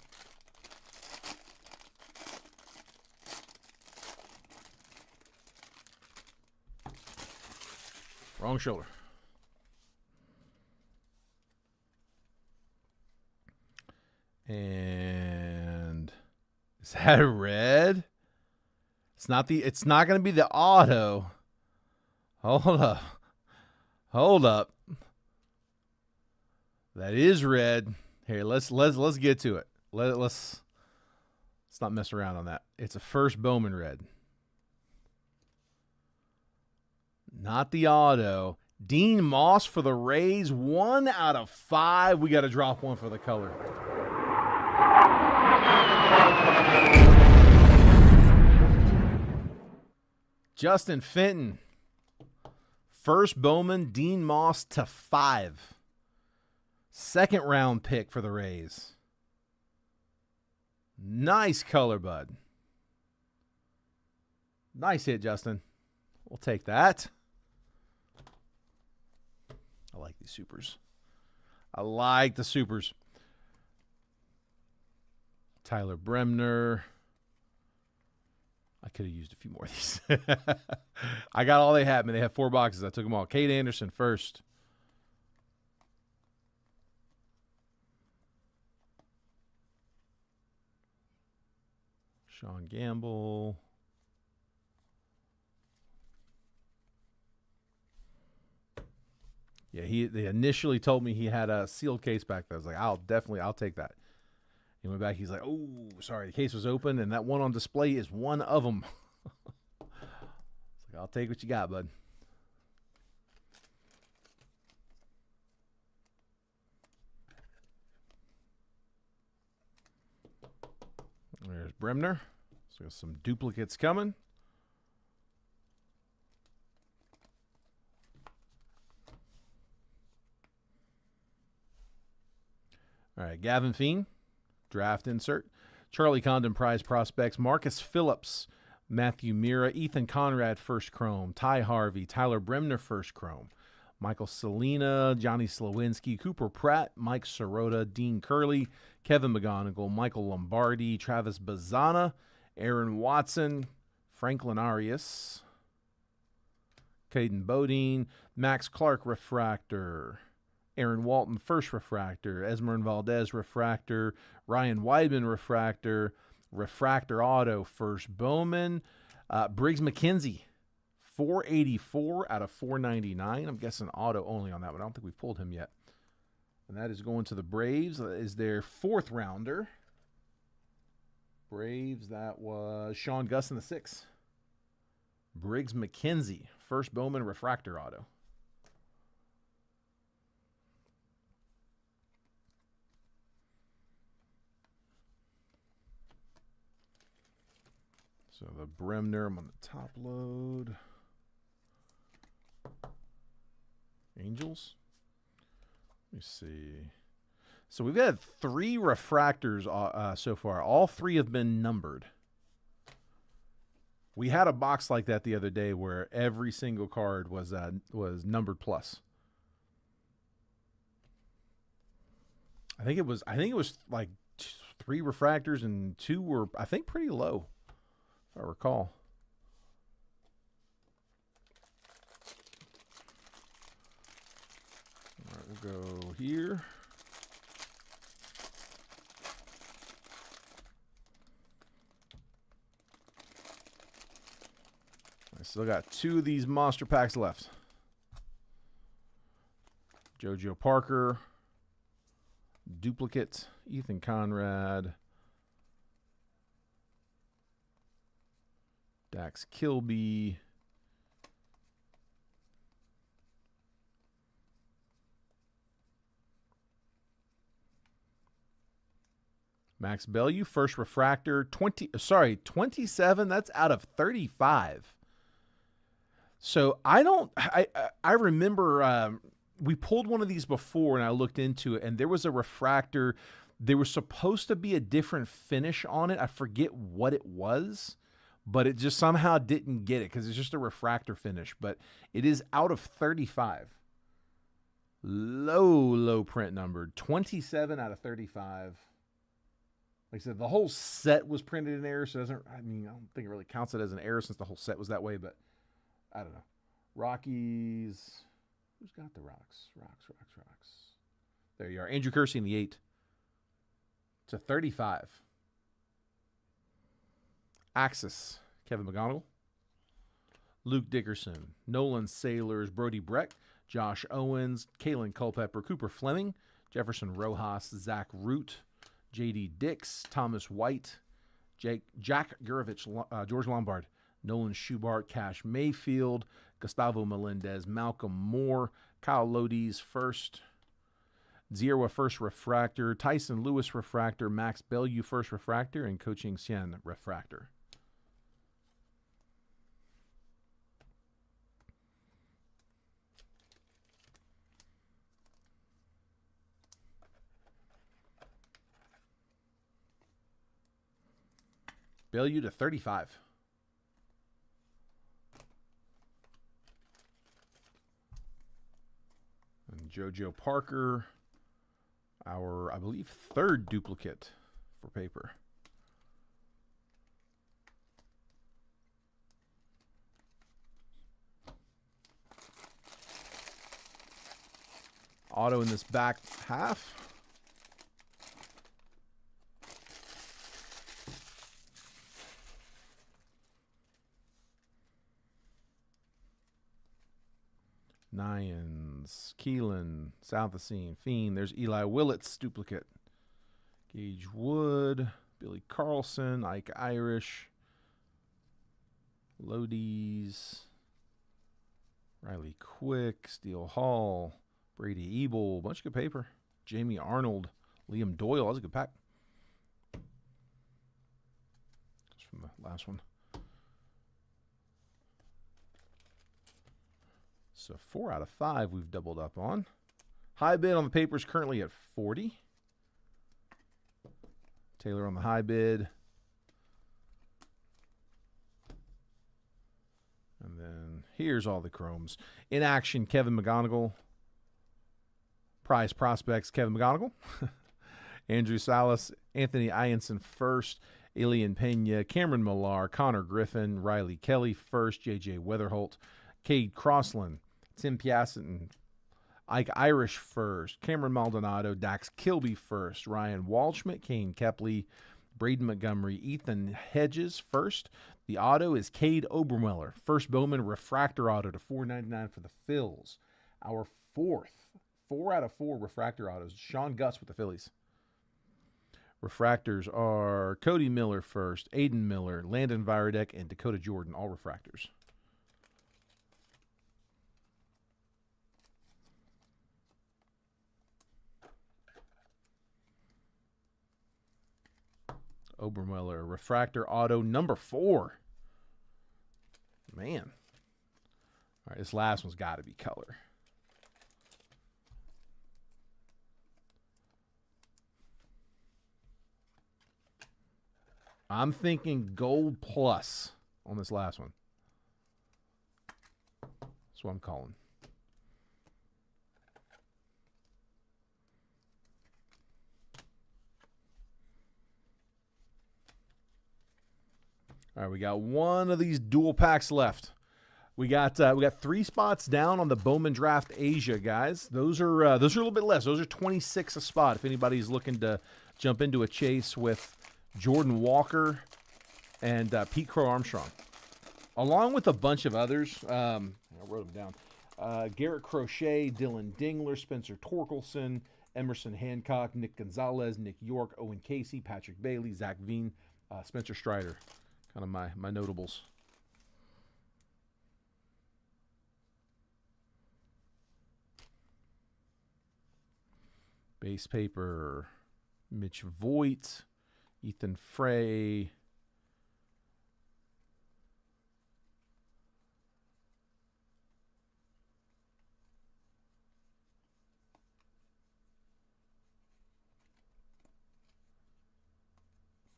Wrong shoulder. And is that a red? It's not going to be the auto. Hold up. Hold up. That is red. Here, let's get to it. Let's not mess around on that. It's a first Bowman red. Not the auto. Dean Moss for the Rays. 1 out of 5. We got to drop one for the color. Justin Fenton. First Bowman, Dean Moss to 5. Second round pick for the Rays. Nice color, bud. Nice hit, Justin. We'll take that. I like these supers. I like the supers. Tyler Bremner. I could have used a few more of these. I got all they had, man. They had 4 boxes. I took them all. Kate Anderson first. Sean Gamble. Yeah, they initially told me he had a sealed case back there. I was like, I'll take that. He went back. He's like, oh, sorry, the case was open, and that one on display is one of them. Like, I'll take what you got, bud. There's Bremner. So some duplicates coming. All right, Gavin Feen, draft insert. Charlie Condon prize prospects. Marcus Phillips, Matthew Mira, Ethan Conrad first chrome. Ty Harvey, Tyler Bremner first chrome. Michael Selena, Johnny Slowinski, Cooper Pratt, Mike Sirota, Dean Curley, Kevin McGonigal, Michael Lombardi, Travis Bazana, Aaron Watson, Franklin Arias, Caden Bodine, Max Clark refractor, Aaron Walton first refractor, Esmeralda Valdez refractor, Ryan Weidman refractor, refractor auto first Bowman, Briggs McKenzie 484 out of 499. I'm guessing auto only on that one. I don't think we've pulled him yet. And that is going to the Braves. That is their 4th rounder. Braves, that was Sean Gus in the 6. Briggs McKenzie, first Bowman refractor auto. So the Bremner, I'm on the top load. Angels. Let me see. So we've had 3 refractors so far. All 3 have been numbered. We had a box like that the other day where every single card was numbered plus. I think it was like 3 refractors and 2 were, I think, pretty low, if I recall. All right, we'll go here. I still got 2 of these monster packs left. JoJo Parker, duplicate, Ethan Conrad, Dax Kilby, Max Bellew, first refractor, 27. That's out of 35. So I remember we pulled one of these before and I looked into it, and there was a refractor. There was supposed to be a different finish on it. I forget what it was, but it just somehow didn't get it because it's just a refractor finish. But it is out of 35. Low print numbered. 27 out of 35. Like I said, the whole set was printed in error, so I don't think it really counts it as an error since the whole set was that way, but I don't know. Rockies. Who's got the Rocks? Rocks. There you are. Andrew Kersey in the 8. To 35. Axis. Kevin McGonigal. Luke Dickerson. Nolan Sailors. Brody Breck. Josh Owens. Kalen Culpepper. Cooper Fleming. Jefferson Rojas. Zach Root. J.D. Dix, Thomas White, Jack Gurevich, George Lombard, Nolan Schubart, Cash Mayfield, Gustavo Melendez, Malcolm Moore, Kyle Lodi's first, Zierwa first refractor, Tyson Lewis refractor, Max Bellew first refractor, and Coaching Xian refractor. Bellew to 35. And JoJo Parker, our, I believe, 3rd duplicate for paper. Auto in this back half. Nyans, Keelan, Southacene, Fiend. There's Eli Willett's duplicate. Gage Wood, Billy Carlson, Ike Irish, Lodi's, Riley Quick, Steele Hall, Brady Ebel, bunch of good paper. Jamie Arnold, Liam Doyle. That was a good pack. Just from the last one. So 4 out of 5 we've doubled up on. High bid on the paper is currently at 40. Taylor on the high bid. And then here's all the chromes. In action, Kevin McGonigal. Prize prospects, Kevin McGonigal. Andrew Salas, Anthony Ianson first. Elian Pena, Cameron Millar, Connor Griffin, Riley Kelly first. J.J. Weatherholt, Cade Crossland, Tim Piasson, Ike Irish first, Cameron Maldonado, Dax Kilby first, Ryan Waldschmidt, Kane Kepley, Braden Montgomery, Ethan Hedges first. The auto is Cade Obermeller, first Bowman refractor auto to $4.99 for the Phils. Our 4 out of 4 refractor autos. Sean Gus with the Phillies. Refractors are Cody Miller first, Aiden Miller, Landon Viradek, and Dakota Jordan, all refractors. Obermeller, refractor auto number 4. Man. All right, this last one's got to be color. I'm thinking gold plus on this last one. That's what I'm calling. All right, we got one of these dual packs left. We got 3 spots down on the Bowman Draft Asia, guys. Those are a little bit less. Those are 26 a spot. If anybody's looking to jump into a chase with Jordan Walker and Pete Crow Armstrong. along with a bunch of others. I wrote them down. Garrett Crochet, Dylan Dingler, Spencer Torkelson, Emerson Hancock, Nick Gonzalez, Nick York, Owen Casey, Patrick Bailey, Zach Veen, Spencer Strider. Kind of my notables. Base paper, Mitch Voigt, Ethan Frey.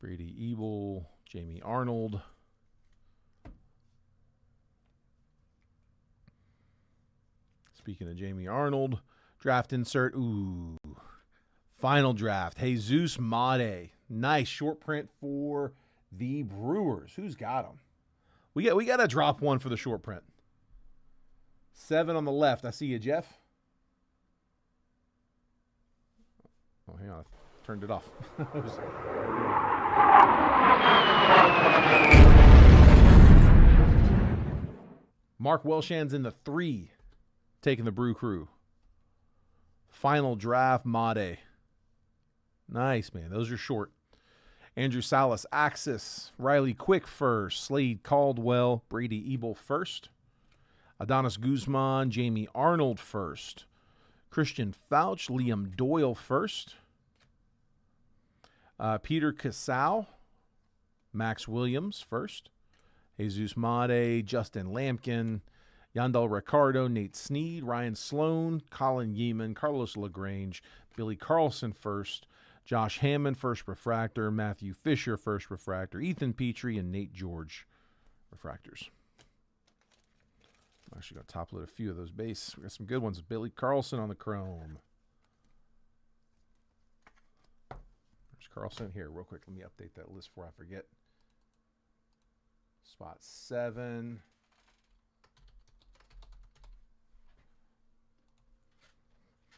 Brady Ebel, Jamie Arnold. Speaking of Jamie Arnold, draft insert. Ooh. Final draft. Jesus Mate. Nice short print for the Brewers. Who's got him? We got to drop one for the short print. 7 on the left. I see you, Jeff. Oh, hang on. I turned it off. Mark Welshan's in the 3, taking the Brew Crew. Final draft, Made. Nice, man. Those are short. Andrew Salas, Axis. Riley Quick first. Slade Caldwell. Brady Ebel first. Adonis Guzman. Jamie Arnold first. Christian Fauch. Liam Doyle first. Peter Casal. Max Williams first. Jesus Made. Justin Lampkin. Yandel Ricardo. Nate Sneed. Ryan Sloan. Colin Yeaman. Carlos LaGrange. Billy Carlson first. Josh Hammond, first refractor. Matthew Fisher, first refractor. Ethan Petrie and Nate George, refractors. I'm actually going to top load a few of those base. We got some good ones. Billy Carlson on the chrome. There's Carlson here. Real quick, let me update that list before I forget. Spot 7.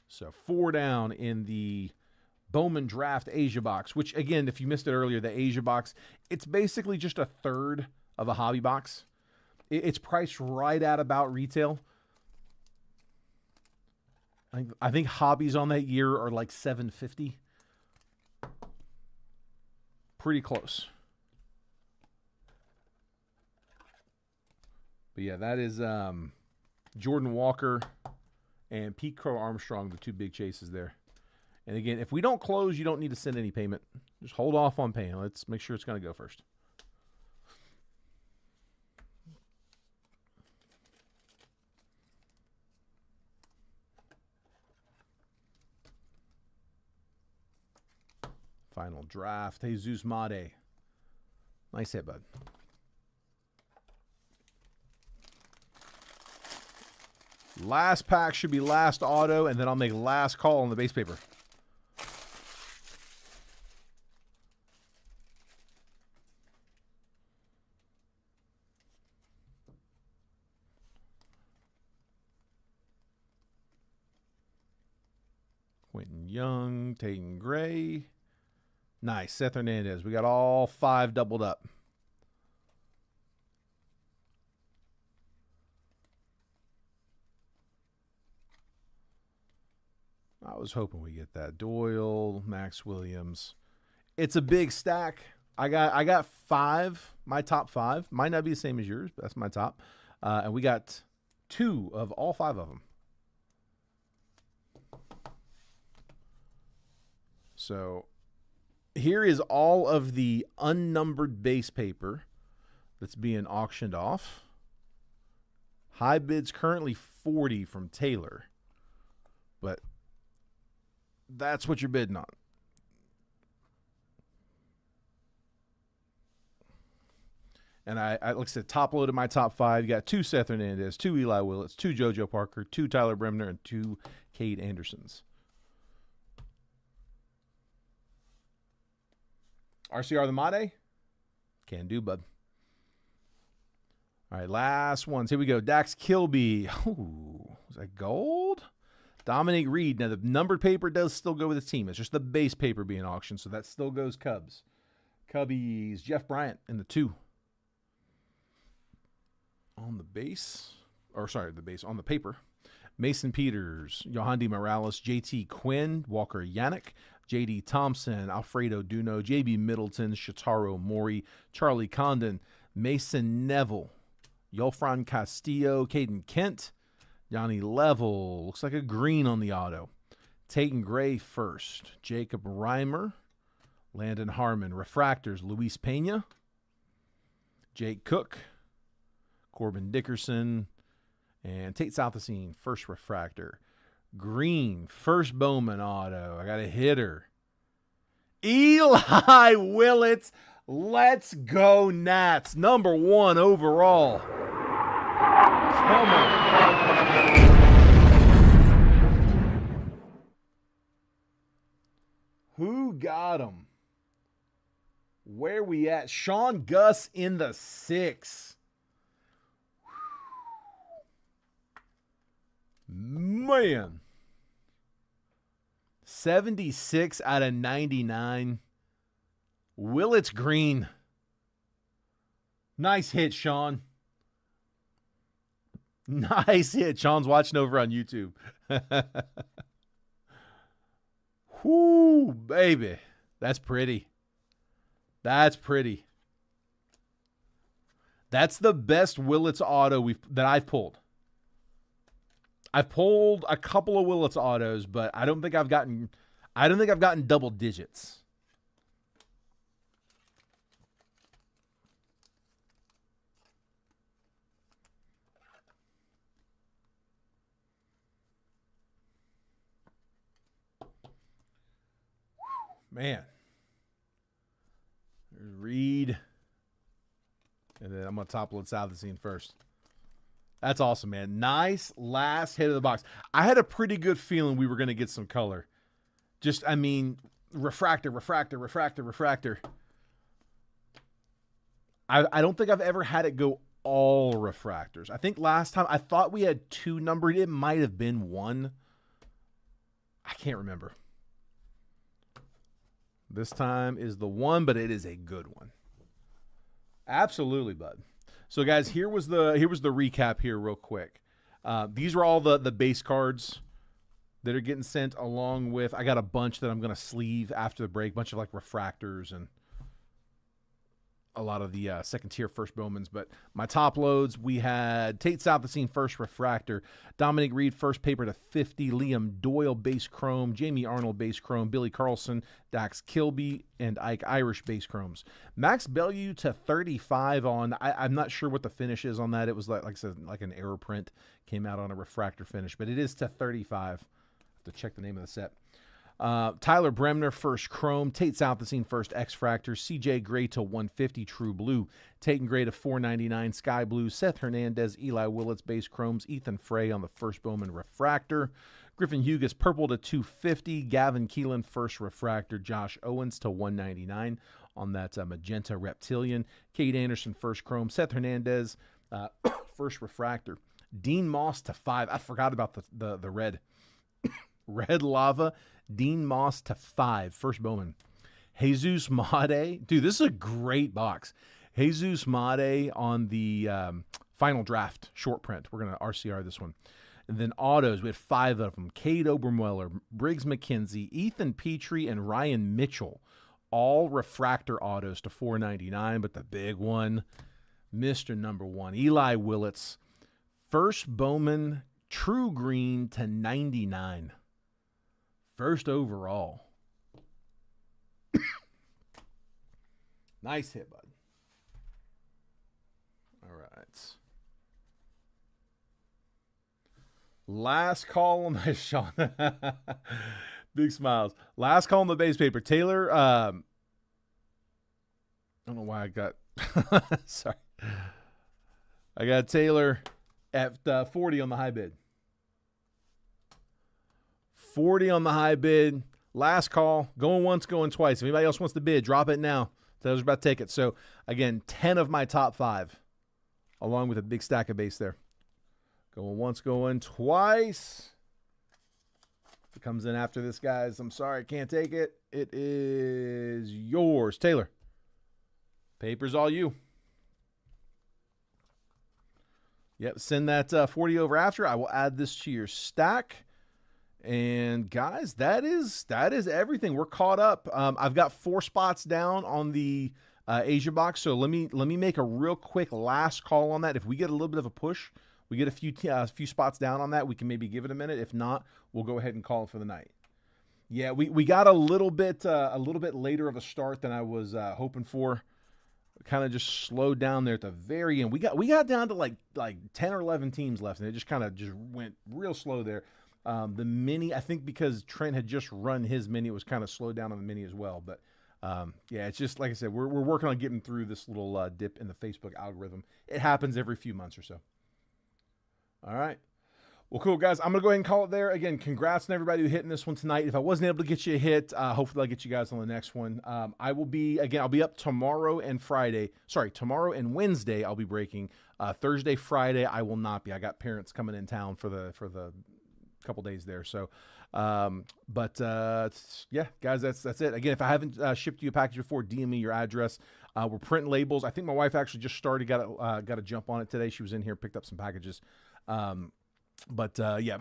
So 4 down in the Bowman Draft Asia box, which, again, if you missed it earlier, the Asia box, it's basically just a third of a hobby box. It's priced right at about retail. I think hobbies on that year are like $750. Pretty close. But yeah, that is Jordan Walker and Pete Crow Armstrong, the 2 big chases there. And again, if we don't close, you don't need to send any payment. Just hold off on paying. Let's make sure it's going to go first. Final draft. Jesus Made. Nice hit, bud. Last pack should be last auto, and then I'll make last call on the base paper. Quentin Young, Tayton Gray. Nice. Seth Hernandez. We got all 5 doubled up. I was hoping we get that. Doyle, Max Williams. It's a big stack. I got 5, my top 5. Might not be the same as yours, but that's my top. And we got 2 of all 5 of them. So here is all of the unnumbered base paper that's being auctioned off. High bid's currently 40 from Taylor, but that's what you're bidding on. And I like I said, top loaded my top 5. You got 2 Seth Hernandez, 2 Eli Willits, 2 JoJo Parker, 2 Tyler Bremner, and 2 Cade Andersons. RCR the Made? Can do, bud. All right, last ones. Here we go. Dax Kilby. Ooh, was that gold? Dominic Reed. Now, the numbered paper does still go with his team. It's just the base paper being auctioned, so that still goes Cubs. Cubbies. Jeff Bryant in the 2. on the base, or sorry, the base on the paper. Mason Peters, Yohandy Morales, JT Quinn, Walker Yannick, JD Thompson, Alfredo Duno, JB Middleton, Shotaro Mori, Charlie Condon, Mason Neville, Yolfran Castillo, Caden Kent, Yanni Level, looks like a green on the auto. Tatum Gray first, Jacob Reimer, Landon Harmon, refractors, Luis Pena, Jake Cook, Corbin Dickerson, and Tate Southacene, first refractor. Green, first Bowman auto. I got a hitter. Eli Willits. Let's go, Nats. Number 1 overall. Come on. Who got him? Where we at? Sean Gus in the 6. Man. 76 out of 99. Willits green. Nice hit, Sean. Nice hit. Sean's watching over on YouTube. Whoo, baby. That's pretty. That's pretty. That's the best Willits auto that I've pulled. I've pulled a couple of Willits autos, but I don't think I've gotten double digits. Man. There's Reed. And then I'm going to top load Southacene first. That's awesome, man. Nice last hit of the box. I had a pretty good feeling we were going to get some color. Just, I mean, refractor. I don't think I've ever had it go all refractors. I think last time I thought we had 2 numbered. It might have been 1. I can't remember. This time is the 1, but it is a good one. Absolutely, bud. So, guys, here was the recap here real quick. These were all the base cards that are getting sent along with, I got a bunch that I'm going to sleeve after the break, bunch of like refractors and a lot of the second tier first Bowmans. But my top loads, we had Tate Southacene first refractor, Dominic Reed first paper to 50, Liam Doyle base chrome, Jamie Arnold base chrome, Billy Carlson, Dax Kilby, and Ike Irish base chromes. Max Bellew to 35 on, I'm not sure what the finish is on that. It was like I said, like an error print came out on a refractor finish, but it is to 35. I have to check the name of the set. Tyler Bremner first chrome, Tate Southacene first X-Fractor, CJ Gray to 150 true blue, Tatum Gray to 499 sky blue, Seth Hernandez, Eli Willits base chromes, Ethan Frey on the first Bowman refractor, Griffin Hughes purple to 250, Gavin Keelan first refractor, Josh Owens to 199 on that magenta reptilian, Cade Anderson first chrome, Seth Hernandez first refractor, Dean Moss to 5. I forgot about the red. Red Lava, Dean Moss to 5, first Bowman. Jesus Made, dude, this is a great box. Jesus Made on the final draft short print. We're going to RCR this one. And then autos, we had 5 of them. Cade Obermueller, Briggs McKenzie, Ethan Petrie, and Ryan Mitchell. All refractor autos to 499, but the big one, Mr. Number 1, Eli Willits, first Bowman, true green to 99. First overall. Nice hit, bud. All right. Last call on my Sean. Big smiles. Last call on the base paper. Taylor, I don't know why I got sorry. I got Taylor at 40 on the high bid. 40 on the high bid. Last call. Going once, going twice. If anybody else wants to bid, drop it now. Taylor's about to take it. So, again, 10 of my top 5, along with a big stack of base there. Going once, going twice. If it comes in after this, guys, I'm sorry, I can't take it. It is yours. Taylor, paper's all you. Yep, send that 40 over after. I will add this to your stack. And guys, that is everything. We're caught up. I've got 4 spots down on the Asia box. So let me make a real quick last call on that. If we get a little bit of a push, we get a few spots down on that, we can maybe give it a minute. If not, we'll go ahead and call it for the night. Yeah, we got a little bit later of a start than I was hoping for. Kind of just slowed down there at the very end. We got down to like 10 or 11 teams left, and it just kind of went real slow there. The mini, I think because Trent had just run his mini, it was kind of slowed down on the mini as well. But yeah, it's just like I said, we're working on getting through this little dip in the Facebook algorithm. It happens every few months or so. All right. Well, cool, guys. I'm going to go ahead and call it there. Again, congrats on everybody who hit in this one tonight. If I wasn't able to get you a hit, hopefully I'll get you guys on the next one. I'll be up tomorrow and Friday. Sorry, tomorrow and Wednesday I'll be breaking. Thursday, Friday I will not be. I got parents coming in town for the couple days there. So, yeah, guys, that's it. Again, if I haven't shipped you a package before, DM me your address. We're printing labels. I think my wife actually just started, got a jump on it today. She was in here, picked up some packages. Yeah,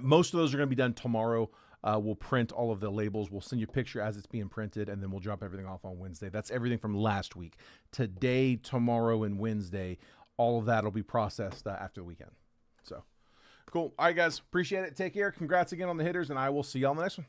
most of those are going to be done tomorrow. We'll print all of the labels. We'll send you a picture as it's being printed, and then we'll drop everything off on Wednesday. That's everything from last week. Today, tomorrow, and Wednesday, all of that will be processed after the weekend. So, cool. All right, guys. Appreciate it. Take care. Congrats again on the hitters, and I will see you on the next one.